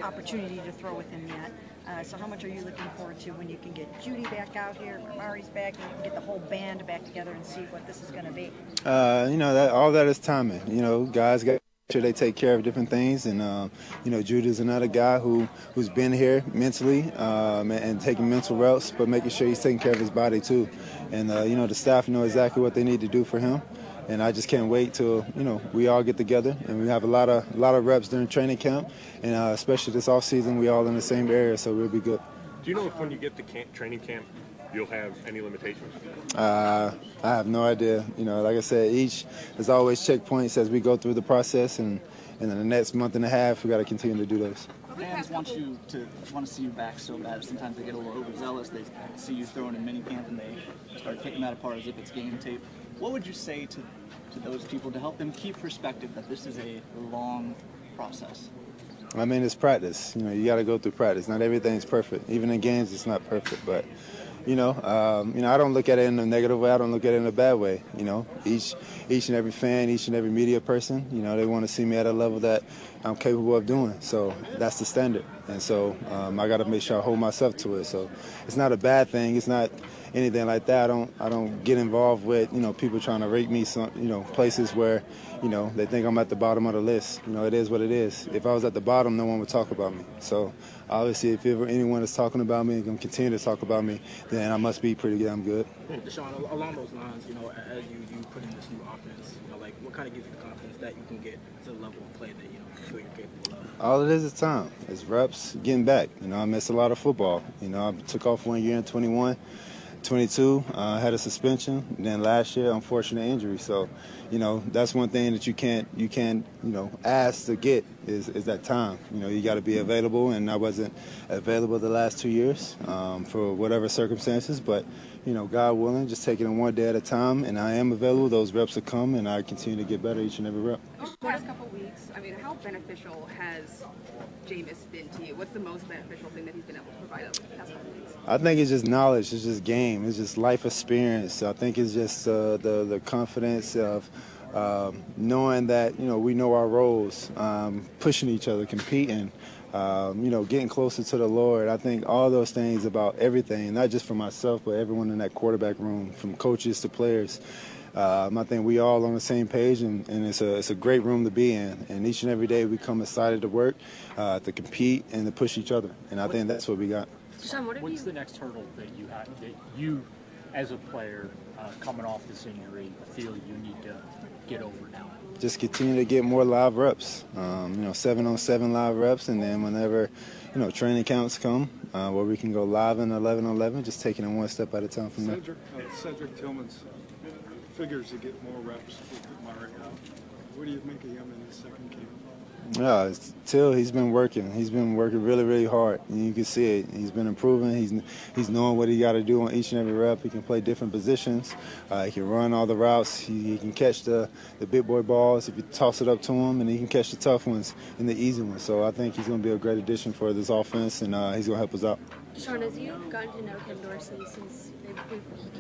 opportunity to throw with him yet. So how much are you looking forward to when you can get Jeudy back out here, Mari's back, and you can get the whole band back together and see what this is going to be? All that is timing. Guys got sure they take care of different things, and Judy's another guy who's been here mentally and taking mental reps, but making sure he's taking care of his body too. And the staff know exactly what they need to do for him, and I just can't wait till we all get together and we have a lot of reps during training camp, and especially this off season, we all in the same area, so we'll be good. Do you know if when you get to training camp, you'll have any limitations? I have no idea. Like I said, there's always checkpoints as we go through the process, and in the next month and a half, we got to continue to do those. Fans want to see you back so bad. Sometimes they get a little overzealous. They see you throwing in minicamp and they start taking that apart as if it's game tape. What would you say to those people to help them keep perspective that this is a long process? I mean, it's practice. You got to go through practice. Not everything's perfect. Even in games, it's not perfect, but. I don't look at it in a negative way. I don't look at it in a bad way. Each and every fan, each and every media person, they want to see me at a level that I'm capable of doing. So that's the standard. And so I got to make sure I hold myself to it. So it's not a bad thing. It's not anything like that. I don't get involved with, people trying to rate me some, places where, they think I'm at the bottom of the list. It is what it is. If I was at the bottom, no one would talk about me. So obviously, if ever anyone is talking about me and going to continue to talk about me, then I must be pretty damn good. Deshaun, along those lines, as you put in this new offense, what kind of gives you the confidence that you can get to the level of play that you feel you're capable of? All it is time. It's reps, getting back. I missed a lot of football. I took off 1 year in 21. 22, had a suspension. And then last year, unfortunate injury. So, that's one thing that you can't, ask to get is that time. You got to be available, and I wasn't available the last 2 years for whatever circumstances. But, God willing, just taking it one day at a time, and I am available. Those reps will come, and I continue to get better each and every rep. Over the past couple weeks, how beneficial has Jameis been to you? What's the most beneficial thing that he's been able to provide over the past couple weeks? I think it's just knowledge. It's just game. It's just life experience. I think it's just the confidence of knowing that we know our roles, pushing each other, competing, getting closer to the Lord. I think all those things about everything, not just for myself, but everyone in that quarterback room, from coaches to players. I think we all on the same page, and it's a great room to be in. And each and every day we come excited to work, to compete, and to push each other. And I think that's what we got. What's the next hurdle that you as a player coming off this injury, feel you need to get over now? Just continue to get more live reps, 7-on-7 live reps, and then whenever, training counts come, where we can go live in 11-on-11, just taking it one step at a time from there. Cedric Tillman's figures to get more reps with Mario. What do you make of him in his second game? Yeah, Till, he's been working. He's been working really, really hard. And you can see it. He's been improving. He's knowing what he got to do on each and every rep. He can play different positions. He can run all the routes. He can catch the big boy balls if you toss it up to him, and he can catch the tough ones and the easy ones. So I think he's going to be a great addition for this offense, and he's going to help us out. Deshaun, as you've gotten to know Ken Dorsey since he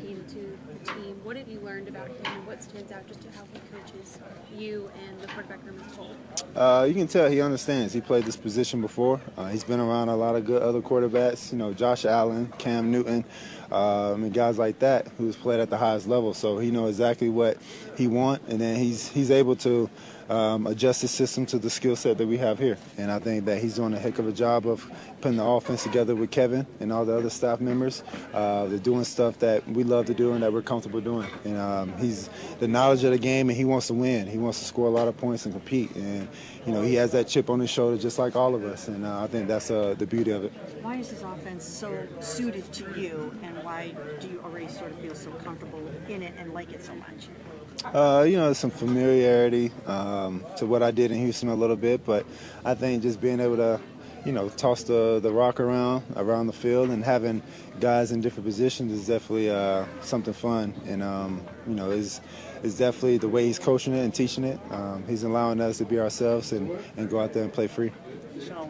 came to the team, what have you learned about him, and what stands out just to how he coaches you and the quarterback room as a whole? You can tell he understands. He played this position before. He's been around a lot of good other quarterbacks, Josh Allen, Cam Newton, and guys like that who's played at the highest level. So he knows exactly what he wants, and then he's able to adjust the system to the skill set that we have here. And I think that he's doing a heck of a job of putting the offense together with Kevin and all the other staff members. They're doing stuff that we love to do and that we're comfortable doing. And he's the knowledge of the game, and he wants to win. He wants to score a lot of points and compete. And, he has that chip on his shoulder just like all of us. And I think that's the beauty of it. Why is this offense so suited to you, and why do you already sort of feel so comfortable in it and like it so much? Some familiarity to what I did in Houston a little bit, but I think just being able to, toss the rock around the field and having guys in different positions is definitely something fun. And, is definitely the way he's coaching it and teaching it. He's allowing us to be ourselves and go out there and play free. Deshaun,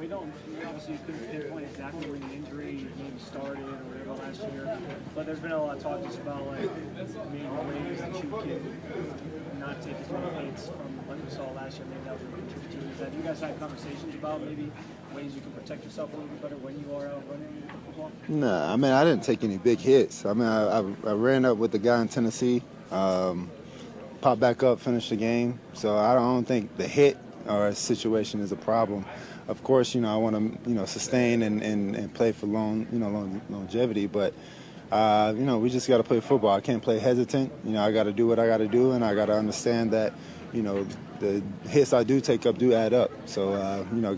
obviously you couldn't pinpoint exactly when the injury maybe started or whatever last year, but there's been a lot of talk just about maybe ways that you can not take as many hits from what we saw last year. Maybe that was a contributor to that. Have you guys had conversations about maybe ways you can protect yourself a little bit better when you are out running football? No, I didn't take any big hits. I ran up with the guy in Tennessee, popped back up, finished the game. So I don't think the hit or situation is a problem. Of course, I want to, sustain and play for longevity, but we just got to play football. I can't play hesitant. I got to do what I got to do, and I got to understand that, the hits I do take up do add up. So,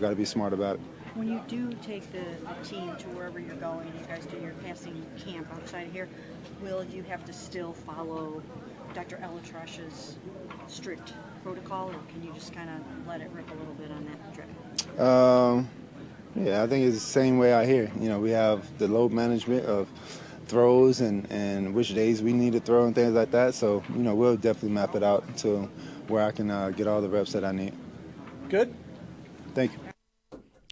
got to be smart about it. When you do take the team to wherever you're going, you guys do your passing camp outside of here, will you have to still follow Dr. Elatrash's strict protocol, or can you just kind of let it rip a little bit on that trip? Yeah, I think it's the same way out here. We have the load management of throws and which days we need to throw and things like that. So, we'll definitely map it out to where I can get all the reps that I need. Good. Thank you.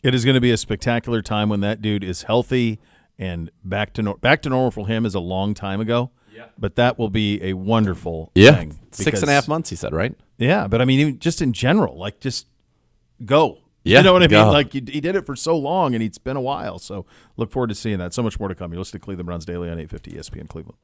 It is going to be a spectacular time when that dude is healthy and back to normal for him is a long time ago. Yeah. But that will be a wonderful thing. 6.5 months, he said, right? Yeah, but I mean, even just in general, just go. Yeah, you know what I go. mean? He did it for so long, and it's been a while. So look forward to seeing that. So much more to come. You're listening to Cleveland Browns Daily on 850 ESPN Cleveland.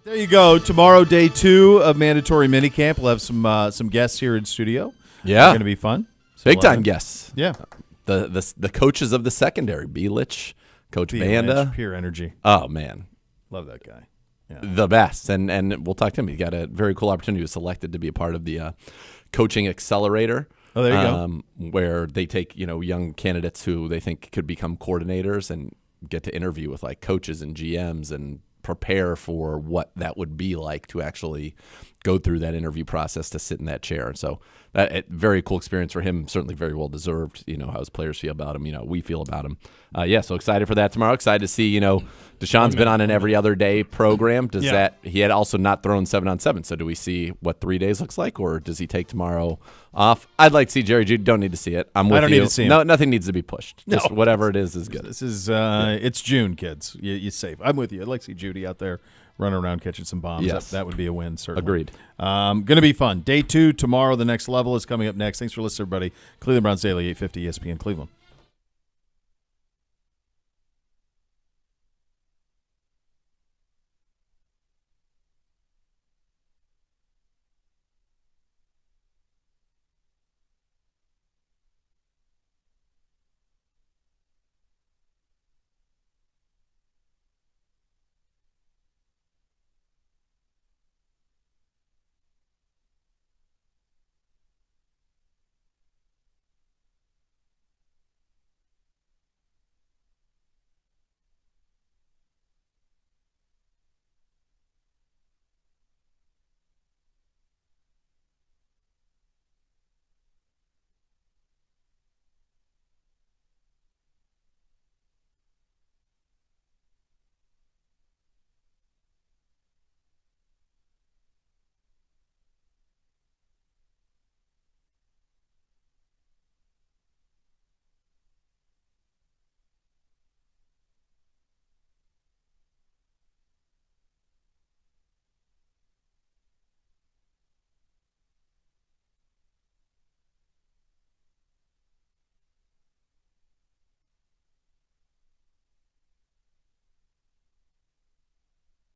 There you go. Tomorrow, day 2 of mandatory minicamp. We'll have some guests here in studio. Yeah, going to be fun. Big time guests. Yeah, the coaches of the secondary, Belich, Coach Banda, pure energy. Oh man, love that guy. Yeah. The best, and we'll talk to him. He got a very cool opportunity. He was selected to be a part of the coaching accelerator. Oh, there you go. Where they take young candidates who they think could become coordinators and get to interview with like coaches and GMs and prepare for what that would be like to actually go through that interview process to sit in that chair. And so that very cool experience for him, certainly very well deserved. How his players feel about him, we feel about him. So excited for that tomorrow. Excited to see, Deshaun's been on an every other day program. He had also not thrown 7-on-7. So do we see what 3 days looks like, or does he take tomorrow off? I'd like to see Jerry Judy. Don't need to see it. I'm with you. I don't need to see him. No, nothing needs to be pushed. Just whatever it is good. This is it's June, kids. You're safe. I'm with you. I'd like to see Judy out there running around catching some bombs. Yes. That would be a win, certainly. Agreed. Going to be fun. Day 2 tomorrow. The next level is coming up next. Thanks for listening, everybody. Cleveland Browns Daily, 850 ESPN Cleveland.